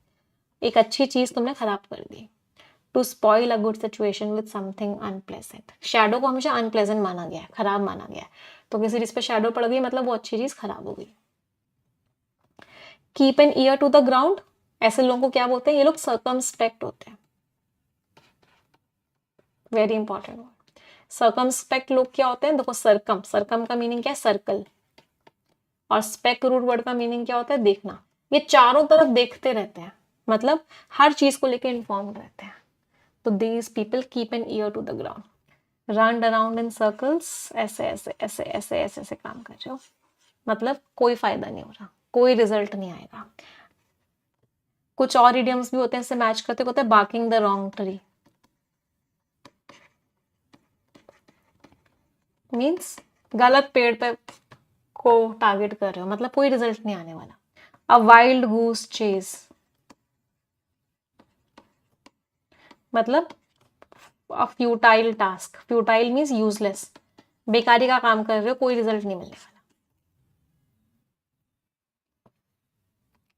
एक अच्छी चीज तुमने खराब कर दी। To spoil a good situation with something unpleasant. Shadow को हमेशा अनप्लेजेंट माना गया है, खराब माना गया है, तो किसी चीज पे शैडो पड़ गई मतलब वो अच्छी चीज खराब हो गई। Keep an ear to the ground, ऐसे लोगों को क्या बोलते हैं, ये लोग सर्कमस्पेक्ट होते हैं। Very important word. सर्कमस्पेक्ट लोग क्या होते हैं, देखो सरकम, सरकम का मीनिंग क्या है, सर्कल, और स्पेक रूट वर्ड का मीनिंग क्या होता है, देखना। ये चारों तरफ देखते रहते हैं, मतलब हर चीज को लेकर इन्फॉर्म रहते हैं। तो these people keep an ear to the ground, run around in circles, ऐसे ऐसे ऐसे ऐसे ऐसे ऐसे काम कर रहे हो, मतलब कोई फायदा नहीं हो रहा, कोई रिजल्ट नहीं आएगा। कुछ और इडियम्स भी होते हैं इससे मैच करते होते हैं, barking the wrong tree, means गलत पेड़ पे को टारगेट कर रहे हो, मतलब कोई रिजल्ट नहीं आने वाला। अ वाइल्ड गूस चेज, मतलब अ futile task, futile means useless, बेकारी का काम कर रहे हो, कोई रिजल्ट नहीं मिलने वाला।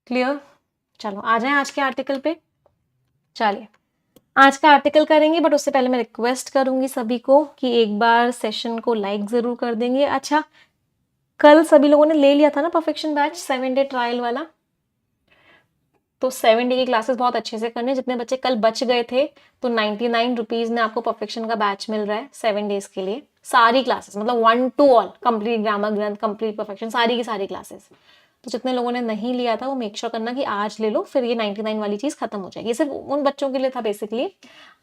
क्लियर? चलो आ जाए आज के आर्टिकल पे। चलिए आज का आर्टिकल करेंगे, बट उससे पहले मैं रिक्वेस्ट करूंगी सभी को कि एक बार सेशन को लाइक जरूर कर देंगे। अच्छा, कल सभी लोगों ने ले लिया था ना परफेक्शन बैच 7 डे ट्रायल वाला, तो 7 डे की क्लासेस बहुत अच्छे से करने। जितने बच्चे कल बच गए थे, तो 99 रुपीज में आपको परफेक्शन का बैच मिल रहा है 7 डेज के लिए, सारी क्लासेस, मतलब 1 to ऑल, कंप्लीट ग्रामर ग्रंथ, कंप्लीट परफेक्शन, सारी की सारी क्लासेस। तो जितने लोगों ने नहीं लिया था वो मेक श्योर करना कि आज ले लो, फिर ये 99 वाली चीज खत्म हो जाएगी। ये सिर्फ उन बच्चों के लिए था बेसिकली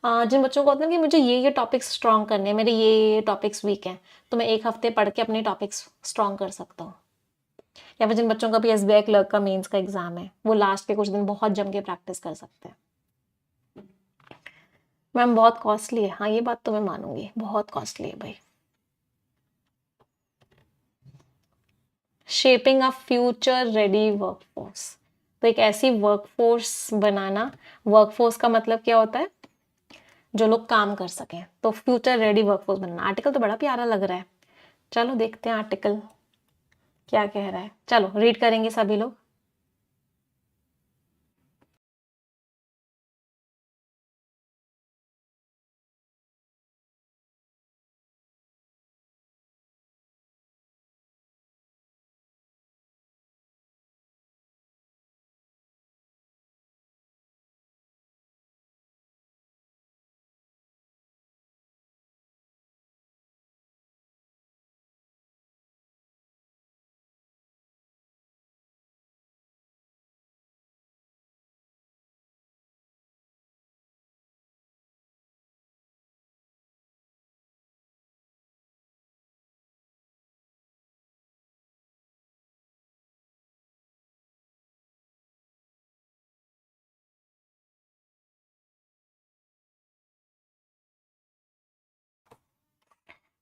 जिन बच्चों को होता है कि मुझे ये टॉपिक्स स्ट्रॉन्ग करने हैं, मेरे ये टॉपिक्स वीक हैं, तो मैं एक हफ्ते पढ़ के अपने टॉपिक्स स्ट्रॉन्ग कर सकता हूँ। या फिर जिन बच्चों का भी एसबीआई क्लर्क का मेंस का एग्जाम है, वो लास्ट के कुछ दिन बहुत जम के प्रैक्टिस कर सकते हैं। मैम बहुत कॉस्टली है, हाँ ये बात तो मैं मानूंगी, बहुत कॉस्टली है भाई। Shaping a future ready workforce, तो एक ऐसी वर्कफोर्स बनाना, वर्कफोर्स का मतलब क्या होता है, जो लोग काम कर सकें, तो फ्यूचर रेडी वर्कफोर्स बनाना। आर्टिकल तो बड़ा प्यारा लग रहा है, चलो देखते हैं आर्टिकल क्या कह रहा है। चलो रीड करेंगे सभी लोग।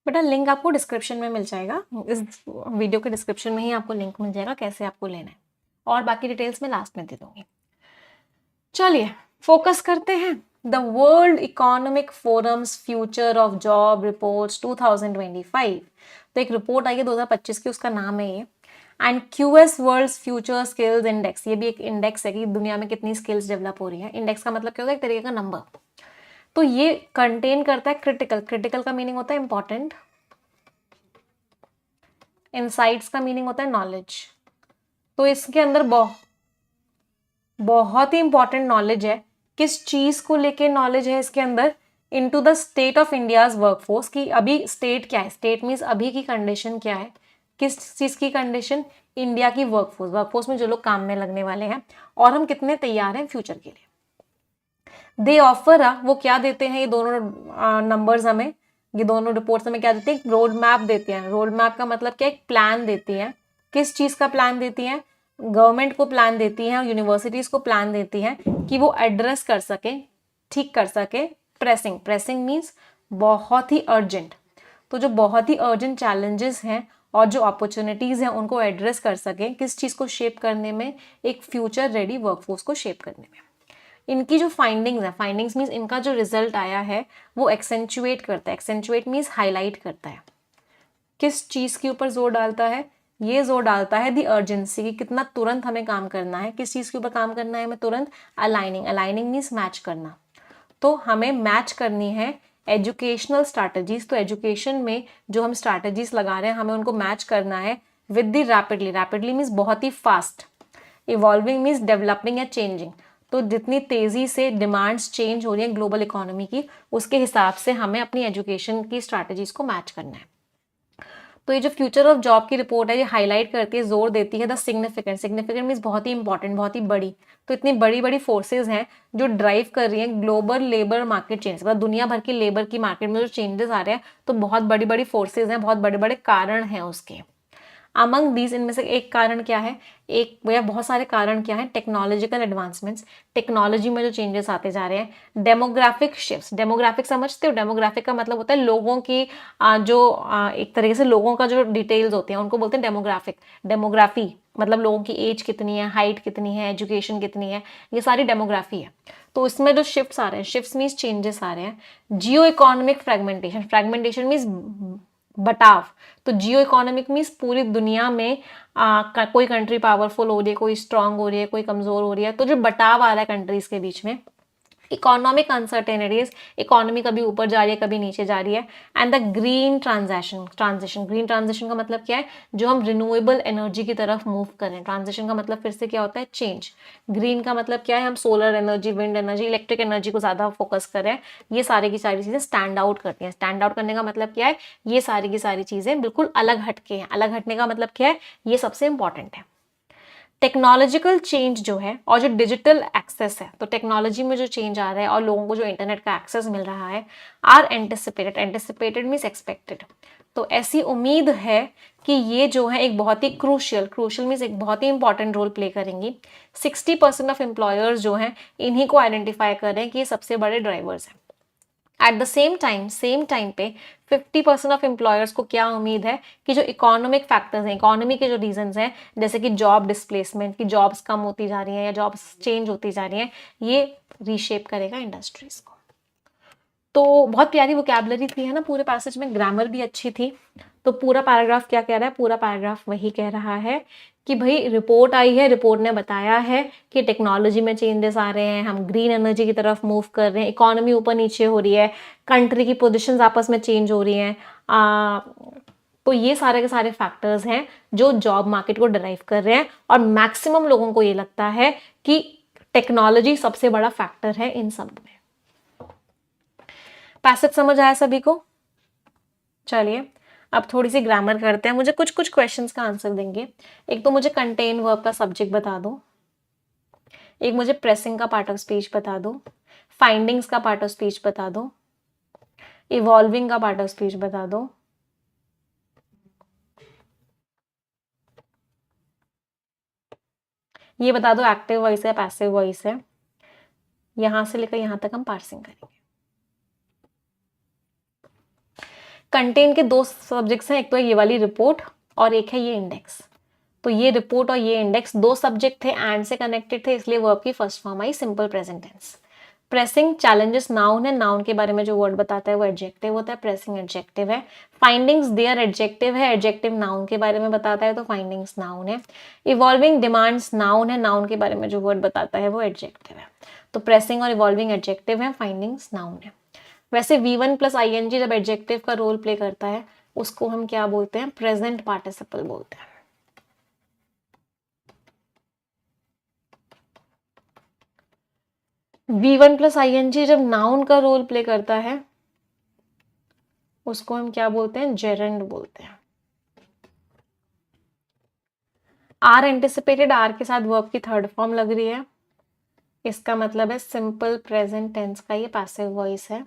बेटा लिंक आपको डिस्क्रिप्शन में मिल जाएगा, इस वीडियो के डिस्क्रिप्शन में ही आपको लिंक मिल जाएगा कैसे आपको लेना है, और बाकी डिटेल्स मैं लास्ट में दे दूंगी। चलिए फोकस करते हैं। The world economic forums future of job reports 2025, तो एक रिपोर्ट आई है 2025 की, उसका नाम है ये, and QS world future skills index, ये भी एक इंडेक्स है कि दुनिया में कितनी स्किल्स डेवलप हो रही है। इंडेक्स का मतलब क्या होता है, एक तरीके का नंबर। तो ये कंटेन करता है क्रिटिकल, क्रिटिकल का मीनिंग होता है इंपॉर्टेंट, इनसाइट्स का मीनिंग होता है नॉलेज। तो इसके अंदर बहुत ही इंपॉर्टेंट नॉलेज है। किस चीज को लेके नॉलेज है इसके अंदर, into the state of India's workforce, की अभी स्टेट क्या है, स्टेट मीन्स अभी की कंडीशन क्या है, किस चीज की कंडीशन, इंडिया की वर्कफोर्स, वर्कफोर्स में जो लोग काम में लगने वाले हैं, और हम कितने तैयार हैं फ्यूचर के लिए। दे ऑफर, वो क्या देते हैं ये दोनों नंबर्स हमें, ये दोनों रिपोर्ट्स हमें क्या देते हैं, रोड मैप देते हैं। रोड मैप का मतलब क्या, एक प्लान देती है। किस चीज का प्लान देती है, गवर्नमेंट को प्लान देती है और यूनिवर्सिटीज को प्लान देती है कि वो एड्रेस कर सके, ठीक कर सके प्रेसिंग, प्रेसिंग मीन्स बहुत ही अर्जेंट, तो जो बहुत ही अर्जेंट चैलेंजेस हैं और जो अपॉर्चुनिटीज हैं उनको एड्रेस कर सके, किस चीज को शेप करने में, एक फ्यूचर रेडी वर्कफोर्स को शेप करने में। इनकी जो फाइंडिंग्स है, फाइंडिंग्स मीन्स इनका जो रिजल्ट आया है वो एक्सेंचुएट करता है, एक्सेंचुएट मीन्स हाईलाइट करता है। किस चीज के ऊपर जोर डालता है, ये जोर डालता है दी अर्जेंसी की, कितना तुरंत हमें काम करना है, किस चीज के ऊपर काम करना है हमें तुरंत, अलाइनिंग, अलाइनिंग मीन्स मैच करना। तो हमें मैच करनी है एजुकेशनल स्ट्रैटेजीज। तो एजुकेशन में जो हम स्ट्रैटेजीज लगा रहे हैं हमें उनको मैच करना है with the rapidly. Rapidly means बहुत ही फास्ट, इवॉल्विंग मीन्स डेवलपिंग या चेंजिंग। तो जितनी तेजी से डिमांड्स चेंज हो रही है ग्लोबल इकोनॉमी की, उसके हिसाब से हमें अपनी एजुकेशन की स्ट्रैटेजीज को मैच करना है। तो ये जो फ्यूचर ऑफ जॉब की रिपोर्ट है ये हाईलाइट करती है, जोर देती है द सिग्निफिकेंट। सिग्निफिकेंट मीन्स बहुत ही इंपॉर्टेंट, बहुत ही बड़ी। तो इतनी बड़ी बड़ी फोर्सेज हैं जो ड्राइव कर रही हैं ग्लोबल लेबर मार्केट चेंज, मतलब दुनिया भर की लेबर की मार्केट में जो चेंजेस आ रहे हैं, तो बहुत बड़ी बड़ी फोर्सेज हैं, बहुत बड़े बड़े कारण हैं उसके। अमंग दीज, इनमें से एक कारण क्या है, एक या बहुत सारे कारण क्या है, टेक्नोलॉजिकल एडवांसमेंट्स, टेक्नोलॉजी में जो चेंजेस आते जा रहे हैं। डेमोग्राफिक शिफ्ट्स, डेमोग्राफिक समझते हो, डेमोग्राफिक का मतलब होता है लोगों की एक तरीके से लोगों का जो डिटेल्स होते हैं उनको बोलते हैं डेमोग्राफिक। डेमोग्राफी मतलब लोगों की एज कितनी है, हाइट कितनी है, एजुकेशन कितनी है, ये सारी डेमोग्राफी है। तो इसमें जो शिफ्ट्स आ रहे हैं, शिफ्ट्स मीन्स चेंजेस आ रहे हैं। Geo economic fragmentation, fragmentation means बटाव। तो जियो इकोनॉमिक मीन्स पूरी दुनिया में कोई कंट्री पावरफुल हो रही है, कोई स्ट्रांग हो रही है, कोई कमजोर हो रही है, तो जो बटाव आ रहा है कंट्रीज के बीच में। इकोनॉमिक अनसर्टेनिटीज, इकोनॉमी कभी ऊपर जा रही है कभी नीचे जा रही है। And the green transition, green transition का मतलब क्या है, जो हम रिन्यूएबल एनर्जी की तरफ मूव करें। ट्रांजिशन का मतलब फिर से क्या होता है, चेंज। ग्रीन का मतलब क्या है, हम solar energy, wind energy, electric energy को ज्यादा फोकस करें। ये सारी की सारी चीजें स्टैंड आउट करती हैं। स्टैंड आउट करने का मतलब क्या है, ये सारी की सारी चीजें बिल्कुल अलग हटके हैं। अलग हटने का मतलब क्या है, ये सबसे इंपॉर्टेंट है। टेक्नोलॉजिकल चेंज जो है और जो डिजिटल एक्सेस है, तो टेक्नोलॉजी में जो चेंज आ रहा है और लोगों को जो इंटरनेट का एक्सेस मिल रहा है, are anticipated. Anticipated means expected. तो ऐसी उम्मीद है कि ये जो है एक बहुत ही क्रूशियल मीन्स एक बहुत ही इंपॉर्टेंट रोल प्ले करेंगी। 60% ऑफ एम्प्लॉयर्स जो हैं इन्हीं को आइडेंटिफाई कर रहे हैं कि ये सबसे बड़े ड्राइवर्स हैं। एट द सेम टाइम पे 50% ऑफ एम्प्लॉयर्स को क्या उम्मीद है कि जो इकोनॉमिक फैक्टर्स हैं, इकोनॉमी के जो रीजंस हैं, जैसे कि जॉब डिस्प्लेसमेंट, की जॉब्स कम होती जा रही हैं या जॉब्स चेंज होती जा रही हैं, ये रीशेप करेगा इंडस्ट्रीज को। तो बहुत प्यारी वोकैबुलरी थी है ना पूरे पैसेज में, ग्रामर भी अच्छी थी। तो पूरा पैराग्राफ क्या कह रहा है, पूरा पैराग्राफ वही कह रहा है कि भाई रिपोर्ट आई है, रिपोर्ट ने बताया है कि टेक्नोलॉजी में चेंजेस आ रहे हैं, हम ग्रीन एनर्जी की तरफ मूव कर रहे हैं, इकोनॉमी ऊपर नीचे हो रही है, कंट्री की पोजीशंस आपस में चेंज हो रही हैं। तो ये सारे के सारे फैक्टर्स हैं जो जॉब मार्केट को ड्राइव कर रहे हैं, और मैक्सिमम लोगों को ये लगता है कि टेक्नोलॉजी सबसे बड़ा फैक्टर है इन सब में। पैसेज समझ आया सभी को? चलिए अब थोड़ी सी ग्रामर करते हैं। मुझे कुछ कुछ क्वेश्चंस का आंसर देंगे। एक तो मुझे कंटेन वर्ब का सब्जेक्ट बता दो, एक मुझे प्रेसिंग का पार्ट ऑफ स्पीच बता दो, फाइंडिंग्स का पार्ट ऑफ स्पीच बता दो, इवॉल्विंग का पार्ट ऑफ स्पीच बता दो, ये बता दो एक्टिव वॉइस है पैसिव वॉइस है। यहां से लेकर यहां तक हम पार्सिंग करेंगे। कंटेन के दो सब्जेक्ट्स हैं, एक तो ये वाली रिपोर्ट और एक है ये इंडेक्स। तो ये रिपोर्ट और ये इंडेक्स दो सब्जेक्ट थे, एंड से कनेक्टेड थे, इसलिए वर्ब की फर्स्ट फॉर्म आई simple present tense. Pressing challenges noun है, नाउन के बारे में जो वर्ड बताता है वो एडजेक्टिव होता है, प्रेसिंग एडजेक्टिव है। फाइंडिंग्स देयर एडजेक्टिव है, एडजेक्टिव नाउन के बारे में बताता है तो फाइंडिंग्स नाउन है। इवॉल्विंग डिमांड्स नाउन है, नाउन के बारे में जो वर्ड बताता है वो एडजेक्टिव है। तो प्रेसिंग और इवॉल्विंग एडजेक्टिव है, फाइंडिंग्स नाउन है। वैसे V1 प्लस ING जब एडजेक्टिव का रोल प्ले करता है उसको हम क्या बोलते हैं, प्रेजेंट पार्टिसिपल बोलते हैं। V1 प्लस ING जब नाउन का रोल प्ले करता है उसको हम क्या बोलते हैं, जेरेंड बोलते हैं। आर एंटिसिपेटेड, आर के साथ वर्ब की थर्ड फॉर्म लग रही है, इसका मतलब है सिंपल प्रेजेंट टेंस का ये पैसिव वॉइस है।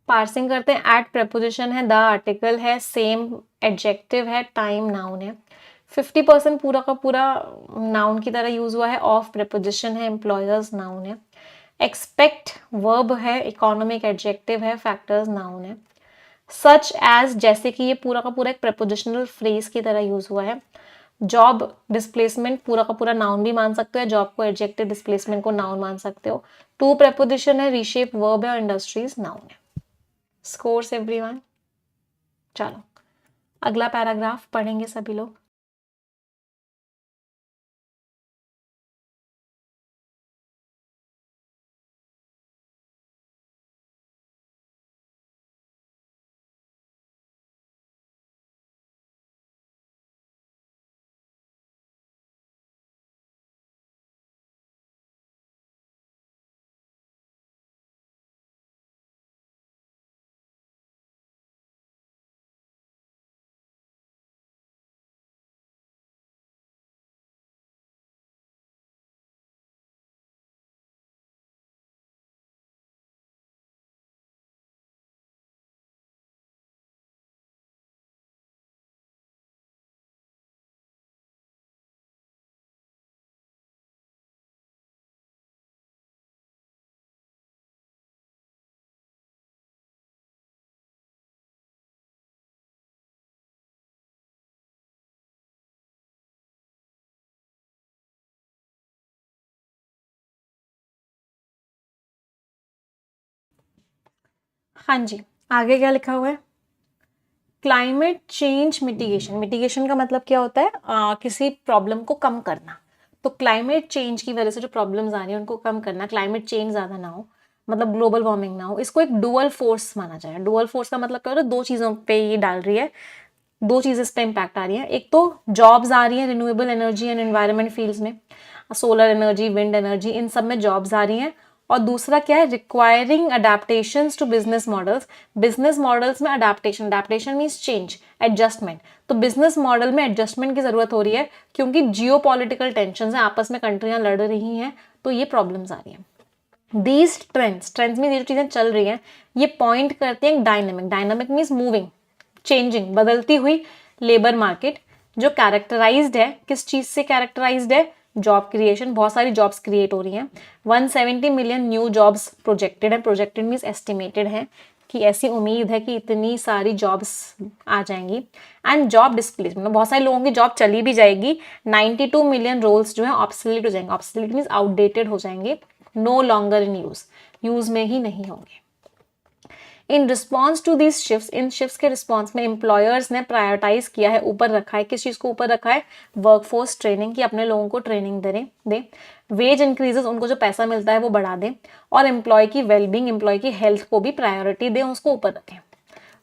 पार्सिंग करते हैं, एट प्रेपोजिशन है, द आर्टिकल है, सेम एडजेक्टिव है, टाइम नाउन है। 50% पूरा का पूरा नाउन की तरह यूज हुआ है, ऑफ प्रेपोजिशन है, एम्प्लॉयर्स नाउन है। एक्सपेक्ट वर्ब है, इकोनॉमिक एडजेक्टिव है, फैक्टर्स नाउन है। सच एज जैसे कि ये पूरा का पूरा एक प्रेपोजिशनल फ्रेज की तरह यूज हुआ है। जॉब डिस्प्लेसमेंट पूरा का पूरा नाउन भी मान सकते हो, जॉब को एडजेक्टिव, डिस्प्लेसमेंट को नाउन मान सकते हो। टू प्रेपोजिशन है, रीशेप वर्ब है, और इंडस्ट्रीज नाउन है। Scores everyone. चलो अगला पैराग्राफ पढ़ेंगे सभी लोग। हाँ जी, आगे क्या लिखा हुआ है? Climate change mitigation. मिटिगेशन का मतलब क्या होता है? किसी प्रॉब्लम को कम करना। तो क्लाइमेट चेंज की वजह से जो प्रॉब्लम्स आ रही है उनको कम करना, क्लाइमेट चेंज ज़्यादा ना हो, मतलब ग्लोबल वार्मिंग ना हो, इसको एक डुअल फोर्स माना जाए। डुअल फोर्स का मतलब क्या होता है? दो चीज़ों पे ये डाल रही है, दो चीज़ इस पे इम्पैक्ट आ रही है। एक तो जॉब्स आ रही हैं renewable energy and environment fields में, सोलर एनर्जी, विंड एनर्जी, इन सब में जॉब्स आ रही हैं। और दूसरा क्या है? Requiring adaptations to business models. Business models में adaptation, adaptation means change, adjustment. तो बिजनेस मॉडल में एडजस्टमेंट की जरूरत हो रही है क्योंकि जियो पॉलिटिकल टेंशन है, आपस में कंट्रियां लड़ रही हैं, तो ये प्रॉब्लम्स आ रही हैं। दीज ट्रेंड्स, ट्रेंड्स में ये जो चीजें चल रही हैं ये पॉइंट करते हैं dynamic, dynamic means moving, changing, बदलती हुई लेबर मार्केट जो कैरेक्टराइज्ड है, किस चीज से कैरेक्टराइज्ड है? जॉब क्रिएशन, बहुत सारी जॉब्स क्रिएट हो रही हैं। 170 मिलियन न्यू जॉब्स प्रोजेक्टेड है, प्रोजेक्टेड मीन्स एस्टिमेटेड है कि ऐसी उम्मीद है कि इतनी सारी जॉब्स आ जाएंगी। एंड जॉब डिस्प्लेसमेंट, बहुत सारे लोगों की जॉब चली भी जाएगी। 92 मिलियन रोल्स जो है ऑब्सोलीट हो जाएंगे, ऑब्सोलीट मीन्स आउटडेटेड हो जाएंगे, no longer in use, use में ही नहीं होंगे। In response to these shifts, इन शिफ्ट्स के रिस्पॉन्स में एम्प्लॉयर्स ने प्रायोरिटाइज किया है, ऊपर रखा है, किस चीज को ऊपर रखा है? वर्कफोर्स ट्रेनिंग, की अपने लोगों को ट्रेनिंग दे। वेज इंक्रीजेस, उनको जो पैसा मिलता है वो बढ़ा दे। और एम्प्लॉय की वेलबींग, एम्प्लॉय की हेल्थ को भी प्रायोरिटी दे, उसको ऊपर रखें।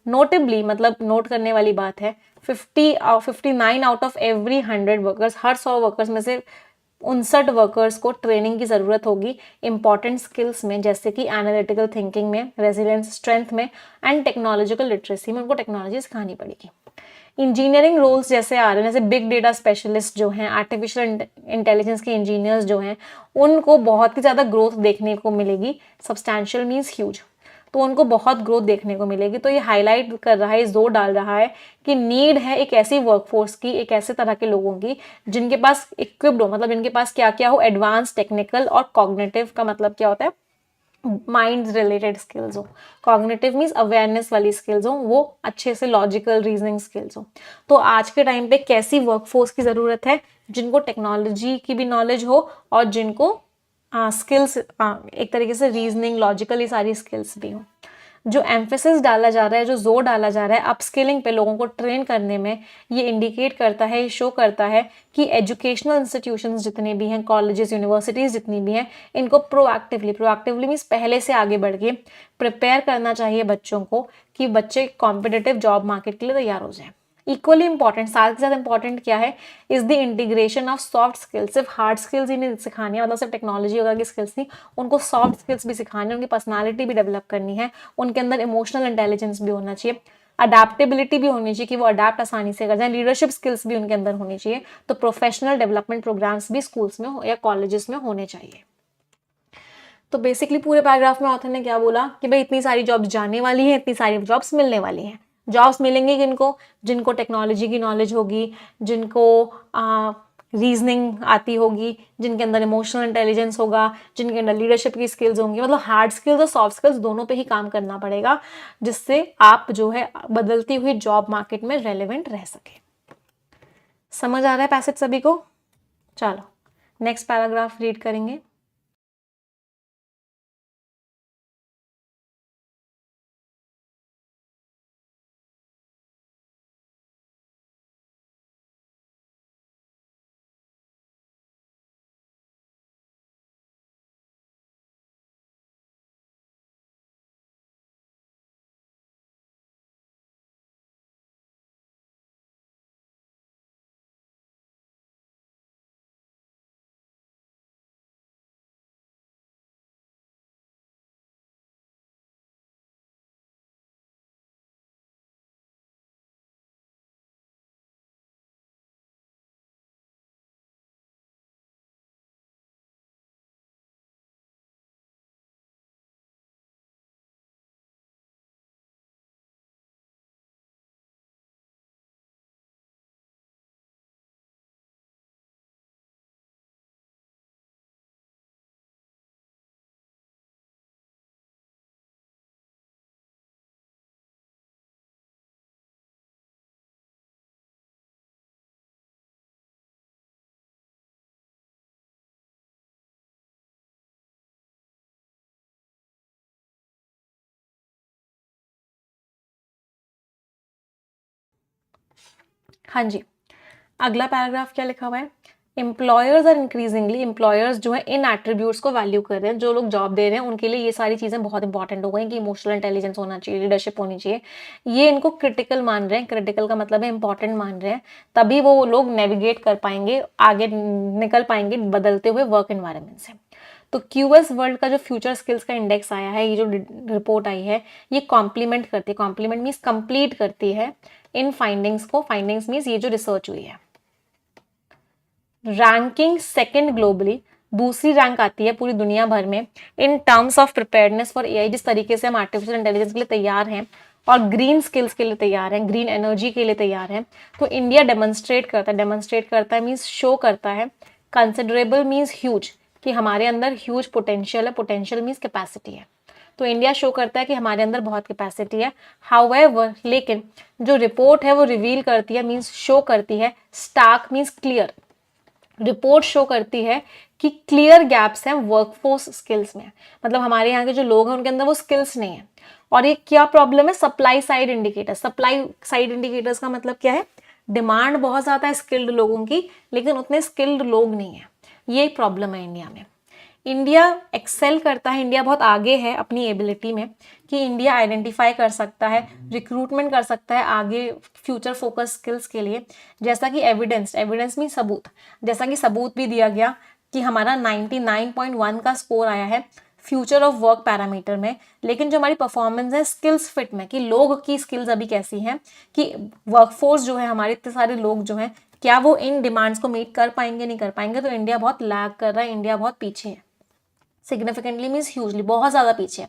नोटेबली, मतलब नोट करने वाली बात है, 59 out of every 100 workers, her 100 workers में से 59 वर्कर्स को ट्रेनिंग की जरूरत होगी इंपॉर्टेंट स्किल्स में, जैसे कि एनालिटिकल थिंकिंग में, रेजिलियंस स्ट्रेंथ में, एंड टेक्नोलॉजिकल लिटरेसी में, उनको टेक्नोलॉजी सिखानी पड़ेगी। इंजीनियरिंग रोल्स जैसे आ रहे हैं, जैसे बिग डेटा स्पेशलिस्ट जो हैं, आर्टिफिशियल इंटेलिजेंस के इंजीनियर्स जो हैं, उनको बहुत ही ज़्यादा ग्रोथ देखने को मिलेगी। सब्सटैंशियल मीन्स ह्यूज, तो उनको बहुत ग्रोथ देखने को मिलेगी। तो ये हाईलाइट कर रहा है, जोर डाल रहा है कि नीड है एक ऐसी वर्कफोर्स की, एक ऐसे तरह के लोगों की जिनके पास इक्विप्ड हो, मतलब जिनके पास क्या क्या हो? एडवांस टेक्निकल और कॉग्निटिव, का मतलब क्या होता है? माइंड रिलेटेड स्किल्स हो। कॉग्निटिव मीन्स अवेयरनेस वाली स्किल्स हो, वो अच्छे से लॉजिकल रीजनिंग स्किल्स हो। तो आज के टाइम पे कैसी वर्कफोर्स की जरूरत है? जिनको टेक्नोलॉजी की भी नॉलेज हो और जिनको स्किल्स, एक तरीके से रीजनिंग, लॉजिकल, ये सारी स्किल्स भी हो। जो एम्फेसिस डाला जा रहा है, जो जोर डाला जा रहा है अपस्किलिंग पे, लोगों को ट्रेन करने में, ये इंडिकेट करता है, ये शो करता है कि एजुकेशनल इंस्टीट्यूशंस जितने भी हैं, कॉलेजेस, यूनिवर्सिटीज जितनी भी हैं, इनको प्रोएक्टिवली, प्रोएक्टिवली मीन्स पहले से आगे बढ़ के प्रिपेयर करना चाहिए बच्चों को कि बच्चे कॉम्पिटिटिव जॉब मार्केट के लिए तैयार हो जाएं। इक्वली इंपॉर्टेंट, साथ के साथ इंपॉर्टेंट क्या है? Is the integration of soft skills. सिर्फ हार्ड स्किल्स ही नहीं सिखानी है, मतलब सिर्फ टेक्नोलॉजी वगैरह की स्किल्स नहीं, उनको सॉफ्ट स्किल्स भी सिखानी है, उनकी पर्सनालिटी भी डेवलप करनी है, उनके अंदर इमोशनल इंटेलिजेंस भी होना चाहिए, अडेप्टेबिलिटी भी होनी चाहिए कि वो अडेप्ट आसानी से कर जाए, लीडरशिप स्किल्स भी उनके अंदर होनी चाहिए। तो प्रोफेशनल डेवलपमेंट प्रोग्राम्स भी स्कूल्स में या कॉलेजेस में होने चाहिए। तो बेसिकली पूरे पैराग्राफ में ऑथर ने क्या बोला कि भाई इतनी सारी जॉब्स जाने वाली हैं, इतनी सारी जॉब्स मिलने वाली हैं। जॉब्स मिलेंगी किनको? जिनको टेक्नोलॉजी की नॉलेज होगी, जिनको रीजनिंग आती होगी, जिनके अंदर इमोशनल इंटेलिजेंस होगा, जिनके अंदर लीडरशिप की स्किल्स होंगी, मतलब हार्ड स्किल्स और सॉफ्ट स्किल्स दोनों पे ही काम करना पड़ेगा, जिससे आप जो है बदलती हुई जॉब मार्केट में रेलेवेंट रह सके। समझ आ रहा है पैसेज सभी को? चलो नेक्स्ट पैराग्राफ रीड करेंगे। हाँ जी, अगला पैराग्राफ क्या लिखा हुआ है, एम्प्लॉयर्स आर इंक्रीजिंगली, एम्प्लॉयर्स जो है इन एट्रीब्यूट्स को वैल्यू कर रहे हैं, जो लोग जॉब दे रहे हैं उनके लिए ये सारी चीज़ें बहुत इंपॉर्टेंट हो गई कि इमोशनल इंटेलिजेंस होना चाहिए, लीडरशिप होनी चाहिए, ये इनको क्रिटिकल मान रहे हैं, क्रिटिकल का मतलब है इंपॉर्टेंट मान रहे हैं, तभी वो लोग नेविगेट कर पाएंगे, आगे निकल पाएंगे बदलते हुए वर्क एनवायरनमेंट से। तो क्यूएस वर्ल्ड का जो फ्यूचर स्किल्स का इंडेक्स आया है, ये जो रिपोर्ट आई है, ये कॉम्प्लीमेंट करती है, कॉम्प्लीमेंट मीन्स कंप्लीट करती है इन फाइंडिंग्स को, फाइंडिंग्स मीन्स ये जो रिसर्च हुई है। रैंकिंग सेकंड ग्लोबली, दूसरी रैंक आती है पूरी दुनिया भर में in terms of preparedness for AI, जिस तरीके से हम आर्टिफिशियल इंटेलिजेंस के लिए तैयार हैं और ग्रीन स्किल्स के लिए तैयार हैं, ग्रीन एनर्जी के लिए तैयार हैं, तो इंडिया डेमोन्स्ट्रेट करता है मीन्स शो करता है, कंसिडरेबल मीन्स ह्यूज, कि हमारे अंदर ह्यूज पोटेंशियल है, पोटेंशियल मीन्स कैपेसिटी है, तो इंडिया शो करता है कि हमारे अंदर बहुत कैपेसिटी है। हाउएवर, लेकिन जो रिपोर्ट है वो रिवील करती है मीन्स शो करती है, stark means clear, report show करती है कि क्लियर गैप्स हैं वर्कफोर्स स्किल्स में, मतलब हमारे यहाँ के जो लोग हैं उनके अंदर वो स्किल्स नहीं है। और ये क्या प्रॉब्लम है, supply side indicator, supply side indicators का मतलब क्या है, डिमांड बहुत ज़्यादा है स्किल्ड लोगों की, लेकिन उतने स्किल्ड लोग नहीं है, ये प्रॉब्लम है इंडिया में। इंडिया एक्सेल करता है, इंडिया बहुत आगे है अपनी एबिलिटी में कि इंडिया आइडेंटिफाई कर सकता है, रिक्रूटमेंट कर सकता है आगे फ्यूचर फोकस स्किल्स के लिए, जैसा कि एविडेंस में सबूत, जैसा कि सबूत भी दिया गया कि हमारा 99.1 का स्कोर आया है फ्यूचर ऑफ वर्क पैरामीटर में, लेकिन जो हमारी परफॉर्मेंस है स्किल्स फिट में, कि लोग की स्किल्स अभी कैसी हैं, कि वर्कफोर्स जो है हमारे इतने सारे लोग जो हैं क्या वो इन डिमांड्स को मीट कर पाएंगे नहीं कर पाएंगे, तो इंडिया बहुत लैग कर रहा है, इंडिया बहुत पीछे है, सिग्निफिकेंटली मीन्स ह्यूजली, बहुत ज़्यादा पीछे है,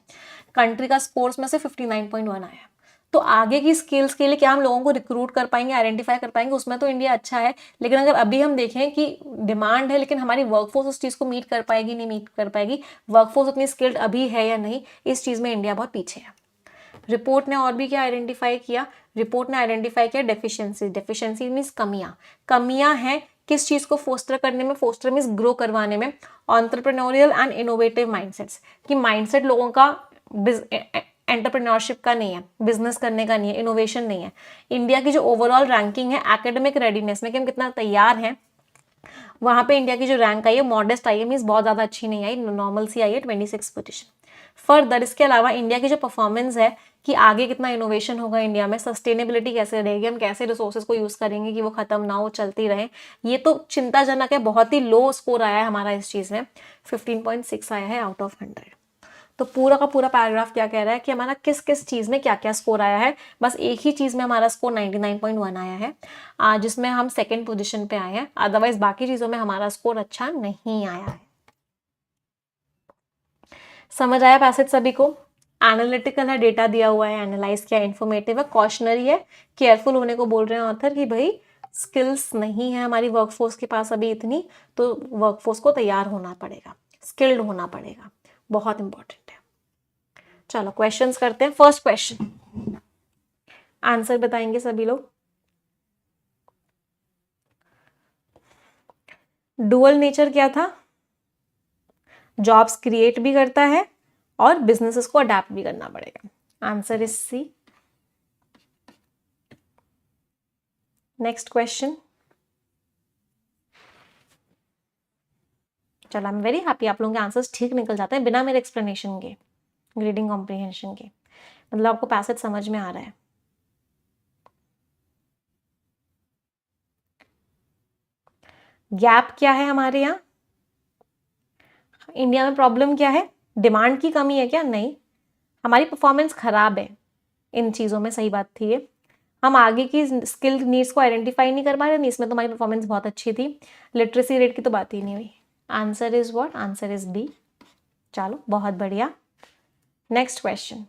कंट्री का स्कोर्स में से 59.1 आया। तो आगे की स्किल्स के लिए क्या हम लोगों को रिक्रूट कर पाएंगे, आइडेंटिफाई कर पाएंगे, उसमें तो इंडिया अच्छा है, लेकिन अगर अभी हम देखें कि डिमांड है लेकिन हमारी वर्कफोर्स उस चीज़ को मीट कर पाएगी नहीं मीट कर पाएगी, वर्कफोर्स उतनी स्किल्ड अभी है या नहीं, इस चीज़ में इंडिया बहुत पीछे है। रिपोर्ट ने और भी क्या आइडेंटिफाई किया, रिपोर्ट ने आइडेंटिफाई किया डेफिशिएंसी मीन्स कमियां हैं किस चीज़ को फोस्टर करने में, फोस्टर मीन्स ग्रो करवाने में, एंटरप्रेन्योरियल एंड इनोवेटिव माइंडसेट्स, कि माइंडसेट लोगों का एंटरप्रेन्योरशिप का नहीं है, बिजनेस करने का नहीं है, इनोवेशन नहीं है। इंडिया की जो ओवरऑल रैंकिंग है एकेडमिक रेडीनेस में कि हम कितना तैयार हैं, वहां पे इंडिया की जो रैंक आई है मॉडेस्ट आई है, मीन्स बहुत ज़्यादा अच्छी नहीं आई, नॉर्मल सी आई है, 26 पोजीशन। फर्दर इसके अलावा इंडिया की जो परफॉर्मेंस है कि आगे कितना इनोवेशन होगा इंडिया में, सस्टेनेबिलिटी कैसे रहेगी, हम कैसे रिसोर्सेज को यूज़ करेंगे कि वो खत्म ना हो, चलती रहे, ये तो चिंताजनक है, बहुत ही लो स्कोर आया है हमारा इस चीज़ में, 15.6 आया है आउट ऑफ 100। तो पूरा का पूरा पैराग्राफ क्या कह रहा है कि हमारा किस किस चीज़ में क्या क्या स्कोर आया है, बस एक ही चीज़ में हमारा स्कोर 99.1 आया है, जिसमें हम सेकेंड पोजिशन पे आए हैं, अदरवाइज बाकी चीज़ों में हमारा स्कोर अच्छा नहीं आया है। समझ आया पैसेज सभी को? एनालिटिकल है, डेटा दिया हुआ है, एनालाइज किया, इन्फॉर्मेटिव है, कॉशनरी है, केयरफुल होने को बोल रहे हैं ऑथर कि भाई स्किल्स नहीं है हमारी वर्कफोर्स के पास अभी इतनी, तो वर्कफोर्स को तैयार होना पड़ेगा, स्किल्ड होना पड़ेगा, बहुत इंपॉर्टेंट है। चलो क्वेश्चंस करते हैं। फर्स्ट क्वेश्चन आंसर बताएंगे सभी लोग। डुअल नेचर क्या था? जॉब्स क्रिएट भी करता है और बिजनेसेस को अडेप्ट भी करना पड़ेगा। Answer is C. Next question. चलो आई एम वेरी हैप्पी, आप लोगों के आंसर्स ठीक निकल जाते हैं बिना मेरे एक्सप्लेनेशन के, रीडिंग कॉम्प्रिहेंशन के, मतलब आपको पैसेज समझ में आ रहा है। गैप क्या है हमारे यहाँ? इंडिया में प्रॉब्लम क्या है? डिमांड की कमी है क्या? नहीं, हमारी परफॉर्मेंस खराब है इन चीज़ों में, सही बात थी ये। हम आगे की स्किल नीड्स को आइडेंटिफाई नहीं कर पा रहे, नहीं इसमें तो हमारी परफॉर्मेंस बहुत अच्छी थी। लिटरेसी रेट की तो बात ही नहीं हुई। Answer is what? Answer is B. चलो बहुत बढ़िया। Next question.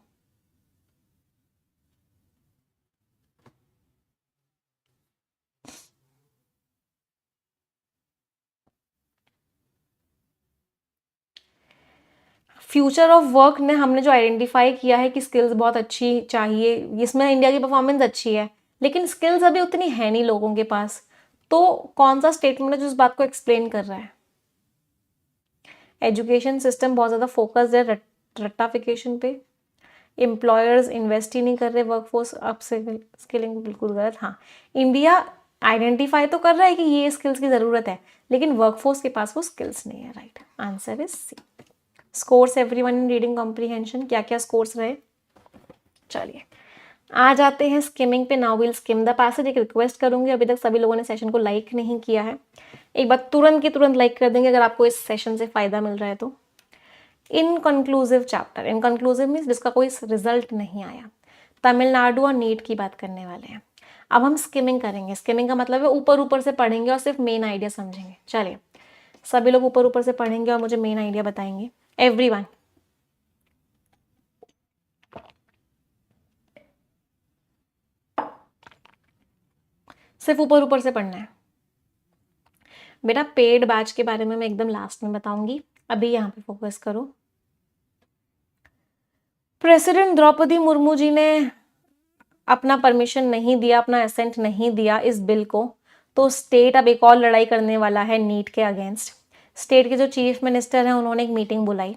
Future of work ने हमने जो आइडेंटिफाई किया है कि स्किल्स बहुत अच्छी चाहिए, इसमें इंडिया की परफॉर्मेंस अच्छी है, लेकिन स्किल्स अभी उतनी है नहीं लोगों के पास, तो कौन सा स्टेटमेंट है जो इस बात को एक्सप्लेन कर रहा है? एजुकेशन सिस्टम बहुत ज़्यादा फोकस्ड है रट्टाफिकेशन पे, एम्प्लॉयर्स इन्वेस्ट ही नहीं कर रहे वर्कफोर्स अप स्किलिंग, बिल्कुल गलत। हाँ, इंडिया आइडेंटिफाई तो कर रहा है कि ये स्किल्स की ज़रूरत है, लेकिन वर्कफोर्स के पास वो स्किल्स नहीं है। Right answer is C. Scores everyone in reading comprehension, क्या क्या स्कोर्स रहे? चलिए आ जाते हैं स्किमिंग पे। Now will scheme the passage. एक रिक्वेस्ट करूंगी, अभी तक सभी लोगों ने सेशन को लाइक नहीं किया है, एक बार तुरंत की तुरंत लाइक कर देंगे अगर आपको इस सेशन से फायदा मिल रहा है तो। इनकंक्लूसिव चैप्टर, इनकंक्लूसिव मीन्स जिसका कोई रिजल्ट नहीं आया, तमिलनाडु और नीट की बात करने वाले हैं। अब हम स्किमिंग करेंगे। स्किमिंग का मतलब है ऊपर ऊपर से पढ़ेंगे और सिर्फ मेन आइडिया समझेंगे। चलिए सभी लोग ऊपर ऊपर से पढ़ेंगे और मुझे मेन आइडिया बताएंगे। एवरीवन सिर्फ ऊपर ऊपर से पढ़ना है बेटा। पेड बैच के बारे में मैं एकदम लास्ट में बताऊंगी, अभी यहाँ पे फोकस करो। प्रेसिडेंट द्रौपदी मुर्मू जी ने अपना परमिशन नहीं दिया, अपना एसेंट नहीं दिया इस बिल को, तो स्टेट अब एक और लड़ाई करने वाला है नीट के अगेंस्ट। स्टेट के जो चीफ मिनिस्टर हैं उन्होंने एक मीटिंग बुलाई।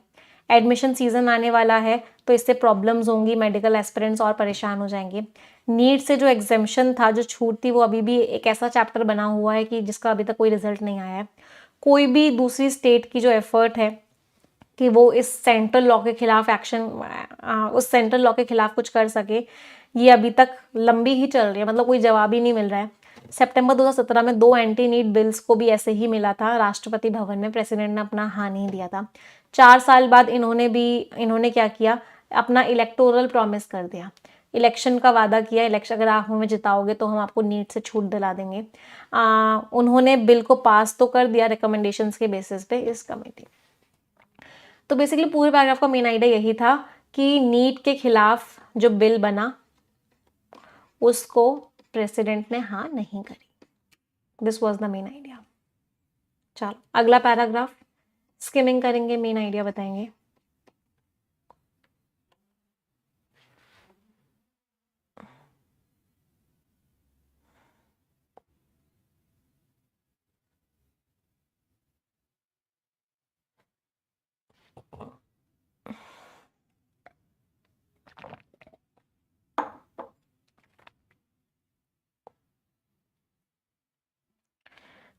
एडमिशन सीजन आने वाला है तो इससे प्रॉब्लम्स होंगी, मेडिकल एस्पिरेंट्स और परेशान हो जाएंगे। नीट से जो एग्जेम्पशन था, जो छूट थी, वो अभी भी एक ऐसा चैप्टर बना हुआ है कि जिसका अभी तक कोई रिजल्ट नहीं आया है। कोई भी दूसरी स्टेट की जो एफर्ट है कि वो इस सेंट्रल लॉ के खिलाफ एक्शन, उस सेंट्रल लॉ के खिलाफ कुछ कर सके, ये अभी तक लंबी ही चल रही है, मतलब कोई जवाब ही नहीं मिल रहा है। सितंबर 2017 में 2 एंटी नीट बिल्स को भी ऐसे ही मिला था राष्ट्रपति भवन में, प्रेसिडेंट ने अपना हाँ नहीं दिया था। 4 साल बाद इन्होंने क्या किया, अपना इलेक्टोरल प्रॉमिस कर दिया, इलेक्शन का वादा किया, इलेक्शन अगर आप हमें जिताओगे तो हम आपको नीट से छूट दिला देंगे। उन्होंने बिल को पास तो कर दिया रिकमेंडेशंस के बेसिस पे इस कमेटी। तो बेसिकली पूरे पैराग्राफ का मेन आइडिया यही था कि नीट के खिलाफ जो बिल बना उसको प्रेसिडेंट ने हाँ नहीं करी। This was the main idea. चलो अगला पैराग्राफ स्किमिंग करेंगे, मेन आइडिया बताएंगे।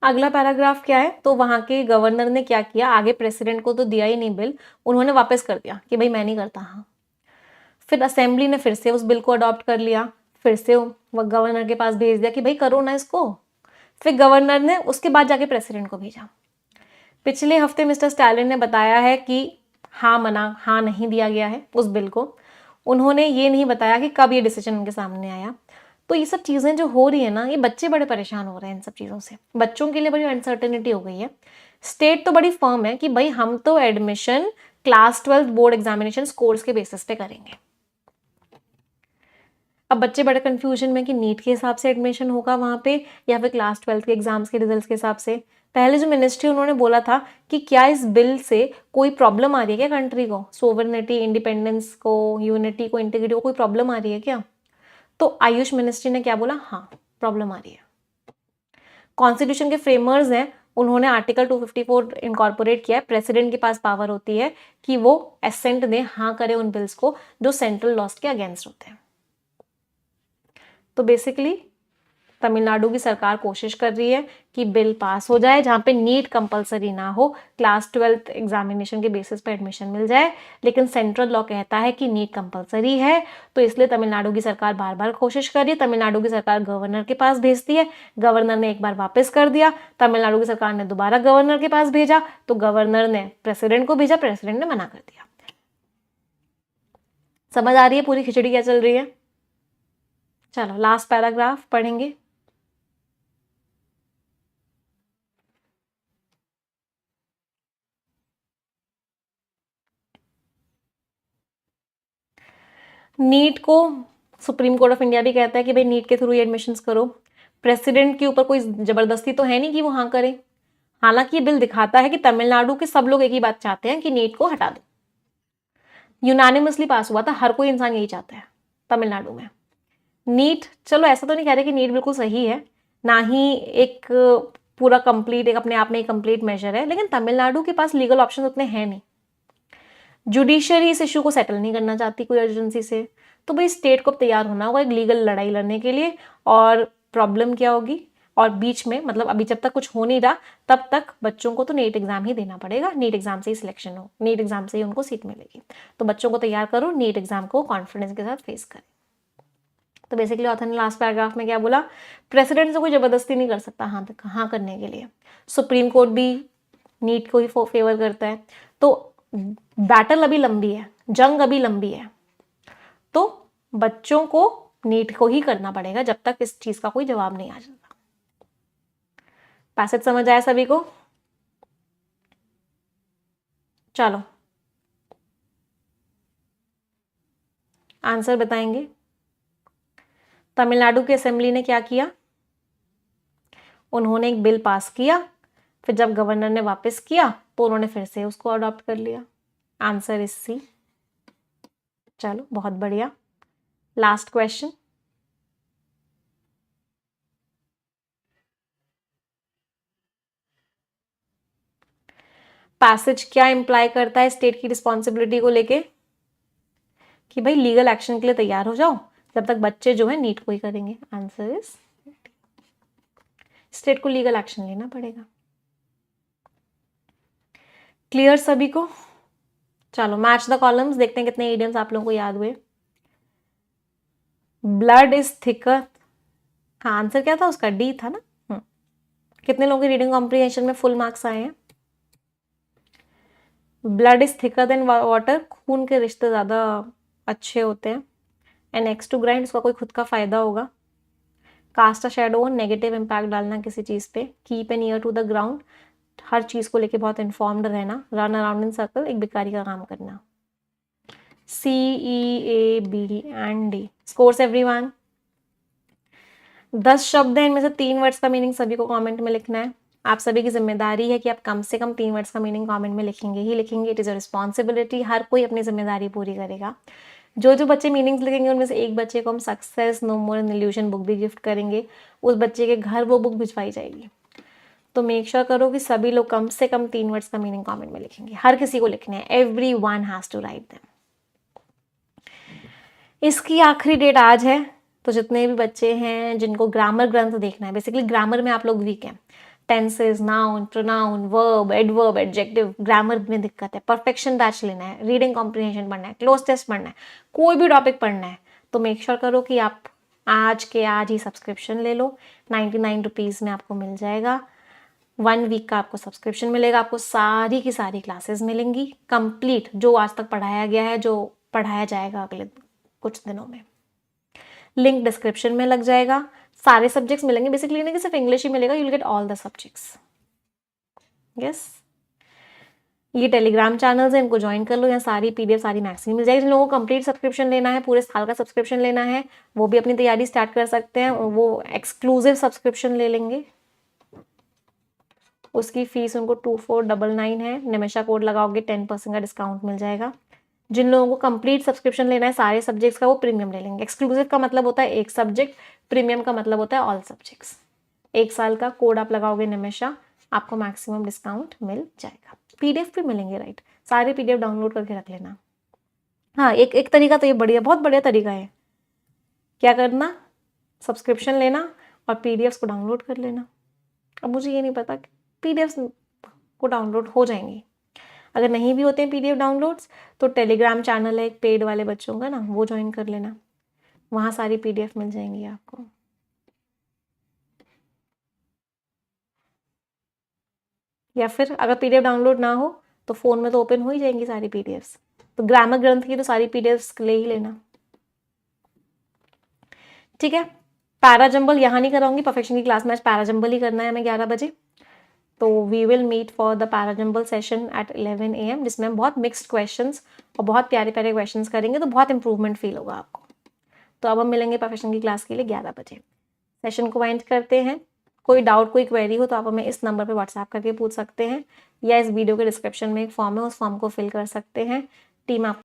अगला पैराग्राफ क्या है, तो वहां के गवर्नर ने क्या किया, आगे प्रेसिडेंट को तो दिया ही नहीं बिल, उन्होंने वापस कर दिया कि भाई मैं नहीं करता। हाँ, फिर असेंबली ने फिर से उस बिल को अडॉप्ट कर लिया, फिर से वो गवर्नर के पास भेज दिया कि भाई करो ना इसको। फिर गवर्नर ने उसके बाद जाके प्रेसिडेंट को भेजा। पिछले हफ्ते मिस्टर स्टालिन ने बताया है कि हाँ नहीं दिया गया है उस बिल को। उन्होंने ये नहीं बताया कि कब ये डिसीजन उनके सामने आया। तो ये सब चीज़ें जो हो रही है ना, ये बच्चे बड़े परेशान हो रहे हैं इन सब चीज़ों से, बच्चों के लिए बड़ी अनसर्टेनिटी हो गई है। स्टेट तो बड़ी फर्म है कि भाई हम तो admission class 12 board examination course के बेसिस पे करेंगे। अब बच्चे बड़े कंफ्यूजन में कि नीट के हिसाब से एडमिशन होगा वहाँ पे या फिर क्लास 12 के एग्जाम्स के रिजल्ट्स के हिसाब से। पहले जो मिनिस्ट्री उन्होंने बोला था कि क्या इस बिल से कोई प्रॉब्लम आ रही है क्या कंट्री को, सोवरेनिटी, इंडिपेंडेंस को, यूनिटी को, इंटीग्रिटी को कोई प्रॉब्लम आ रही है क्या? तो आयुष मिनिस्ट्री ने क्या बोला, हाँ प्रॉब्लम आ रही है। कॉन्स्टिट्यूशन के फ्रेमर्स हैं, उन्होंने आर्टिकल 254 इनकॉर्पोरेट किया है, प्रेसिडेंट के पास पावर होती है कि वो एसेंट दे, हाँ करे उन बिल्स को जो सेंट्रल लॉस के अगेंस्ट होते हैं। तो बेसिकली तमिलनाडु की सरकार कोशिश कर रही है कि बिल पास हो जाए जहाँ पे नीट कंपलसरी ना हो, क्लास 12 एग्जामिनेशन के बेसिस पे एडमिशन मिल जाए। लेकिन सेंट्रल लॉ कहता है कि नीट कंपलसरी है, तो इसलिए तमिलनाडु की सरकार बार बार कोशिश कर रही है। तमिलनाडु की सरकार गवर्नर के पास भेजती है, गवर्नर ने एक बार वापस कर दिया, तमिलनाडु की सरकार ने दोबारा गवर्नर के पास भेजा, तो गवर्नर ने प्रेसिडेंट को भेजा, प्रेसिडेंट ने मना कर दिया। समझ आ रही है पूरी खिचड़ी क्या चल रही है? चलो लास्ट पैराग्राफ पढ़ेंगे। नीट को सुप्रीम कोर्ट ऑफ इंडिया भी कहता है कि भाई नीट के थ्रू ही एडमिशंस करो। प्रेसिडेंट के ऊपर कोई जबरदस्ती तो है नहीं कि वो हाँ करे। हालांकि ये बिल दिखाता है कि तमिलनाडु के सब लोग एक ही बात चाहते हैं कि नीट को हटा दो। यूनानिमसली पास हुआ था, हर कोई इंसान यही चाहता है तमिलनाडु में। नीट, चलो ऐसा तो नहीं कह रहे कि नीट बिल्कुल सही है, ना ही एक पूरा कंप्लीट, एक अपने आप में एक कंप्लीट मेजर है, लेकिन तमिलनाडु के पास लीगल ऑप्शन उतने हैं नहीं। जुडिशरी इस इशू को सेटल नहीं करना चाहती कोई अर्जेंसी से, तो भाई स्टेट को तैयार होना होगा एक लीगल लड़ाई लड़ने के लिए। और प्रॉब्लम क्या होगी, और बीच में मतलब अभी जब तक कुछ हो नहीं रहा तब तक बच्चों को तो नीट एग्जाम ही देना पड़ेगा, नीट एग्जाम से ही सिलेक्शन हो, नीट एग्जाम से ही उनको सीट मिलेगी। तो बच्चों को तैयार करो, नीट एग्जाम को कॉन्फिडेंस के साथ फेस करें। तो बेसिकली ऑथर ने लास्ट पैराग्राफ में क्या बोला, प्रेसिडेंट से कोई जबरदस्ती नहीं कर सकता हाँ करने के लिए, सुप्रीम कोर्ट भी नीट को ही फेवर करता है। तो बैटल अभी लंबी है, जंग अभी लंबी है, तो बच्चों को नीट को ही करना पड़ेगा जब तक इस चीज का कोई जवाब नहीं आ जाता। पैसेज समझ आया सभी को? चलो आंसर बताएंगे। तमिलनाडु की असेंबली ने क्या किया, उन्होंने एक बिल पास किया, फिर जब गवर्नर ने वापस किया तो उन्होंने फिर से उसको अडॉप्ट कर लिया। Answer is C. चलो बहुत बढ़िया। लास्ट क्वेश्चन, पैसेज क्या इंप्लाई करता है स्टेट की रिस्पॉन्सिबिलिटी को लेके, कि भाई लीगल एक्शन के लिए तैयार हो जाओ जब तक बच्चे जो है नीट को ही करेंगे। आंसर इज स्टेट को लीगल एक्शन लेना पड़ेगा। क्लियर सभी को? चलो मैच द कॉलम्स, देखते हैं कितने इडियम्स आप लोगों को याद हुए। ब्लड इज थिकर, हाँ आंसर क्या था उसका, डी था ना। कितने लोगों की रीडिंग कॉम्प्रिहेंशन में फुल मार्क्स आए हैं? Blood is thicker than water, खून के रिश्ते ज्यादा अच्छे होते हैं। एंड एक्स टू ग्राइंड, उसका कोई खुद का फायदा होगा। Cast a shadow, negative impact डालना किसी चीज पे। Keep an ear to the ground, हर चीज को लेके बहुत इन्फॉर्म्ड रहना। रन अराउंड इन सर्कल, एक भिखारी का काम करना। C, E, A, B and D। Scores everyone. 10 शब्द हैं, इनमें से 3 वर्ड्स का मीनिंग सभी को कमेंट में लिखना है। आप सभी की जिम्मेदारी है कि आप कम से कम 3 वर्ड्स का मीनिंग कमेंट में लिखेंगे ही लिखेंगे। इट इज़ अ रिस्पॉन्सिबिलिटी, हर कोई अपनी जिम्मेदारी पूरी करेगा। जो जो बच्चे मीनिंग्स लिखेंगे उनमें से एक बच्चे को हम success no more an illusion book भी गिफ्ट करेंगे, उस बच्चे के घर वो बुक भिजवाई जाएगी। तो मेक श्योर करो कि सभी लोग कम से कम 3 वर्ड्स का मीनिंग कमेंट में लिखेंगे, हर किसी को लिखने हैं। Everyone has to write them. इसकी आखिरी डेट आज है, तो जितने भी बच्चे हैं जिनको ग्रामर ग्रंथ देखना है, बेसिकली ग्रामर में आप लोग वीक हैं, tenses, noun, pronoun, verb, adverb, adjective, grammar में दिक्कत है, परफेक्शन बैच लेना है, रीडिंग कॉम्प्रिहेंशन पढ़ना है, क्लोज टेस्ट पढ़ना है, कोई भी टॉपिक पढ़ना है, तो मेक श्योर करो कि आप आज के आज ही सब्सक्रिप्शन ले लो। 99 रुपीज़ में आपको मिल जाएगा। 1 वीक का आपको सब्सक्रिप्शन मिलेगा, आपको सारी की सारी क्लासेस मिलेंगी कंप्लीट, जो आज तक पढ़ाया गया है, जो पढ़ाया जाएगा अगले कुछ दिनों में। लिंक डिस्क्रिप्शन में लग जाएगा। सारे सब्जेक्ट्स मिलेंगे, बेसिकली नहीं कि सिर्फ इंग्लिश ही मिलेगा, you will get all the subjects. Yes, ये टेलीग्राम चैनल्स हैं, इनको ज्वाइन कर लो, यहाँ सारी पीडीएफ सारी मैक्स मिल जाएगी। जिन लोगों को कंप्लीट सब्सक्रिप्शन लेना है, पूरे साल का सब्सक्रिप्शन लेना है, वो भी अपनी तैयारी स्टार्ट कर सकते हैं, वो एक्सक्लूसिव सब्सक्रिप्शन ले लेंगे। उसकी फीस उनको 2499 है। निमेशा कोड लगाओगे 10% का डिस्काउंट मिल जाएगा। जिन लोगों को कंप्लीट सब्सक्रिप्शन लेना है सारे सब्जेक्ट्स का, वो प्रीमियम ले लेंगे। एक्सक्लूसिव का मतलब होता है एक सब्जेक्ट, प्रीमियम का मतलब होता है ऑल सब्जेक्ट्स। 1 साल का कोड आप लगाओगे निमेशा, आपको मैक्सिमम डिस्काउंट मिल जाएगा। पीडीएफ भी मिलेंगे, राइट, सारे पीडीएफ डाउनलोड करके रख लेना। हाँ, एक तरीका तो ये बढ़िया, बहुत बढ़िया तरीका है। क्या करना, सब्सक्रिप्शन लेना और पीडीएफ को डाउनलोड कर लेना। अब मुझे ये नहीं पता कि पीडीएफ को डाउनलोड हो जाएंगी, अगर नहीं भी होते हैं पीडीएफ डाउनलोड्स तो टेलीग्राम चैनल है एक पेड वाले बच्चों का ना, वो ज्वाइन कर लेना, वहाँ सारी पीडीएफ मिल जाएंगी आपको। या फिर अगर पीडीएफ डाउनलोड ना हो तो फ़ोन में तो ओपन हो ही जाएंगी सारी पीडीएफ्स। तो ग्रामर ग्रंथ की तो सारी पीडीएफ्स ले ही लेना, ठीक है। पैराजंबल यहाँ नहीं कराऊंगी, परफेक्शन की क्लास में आज पैराजंबल ही करना है हमें 11 बजे। तो we will meet for the parajumble session at 11 AM, जिसमें हम बहुत मिक्स्ड क्वेश्चंस और बहुत प्यारे प्यारे क्वेश्चंस करेंगे, तो बहुत इंप्रूवमेंट फील होगा आपको। तो अब हम मिलेंगे परफेक्शन की क्लास के लिए 11 बजे। सेशन को वाइंड करते हैं। कोई डाउट, कोई क्वेरी हो तो आप हमें इस नंबर पे व्हाट्सएप करके पूछ सकते हैं, या इस वीडियो के डिस्क्रिप्शन में एक फॉर्म है, उस फॉर्म को फिल कर सकते हैं। टीम आप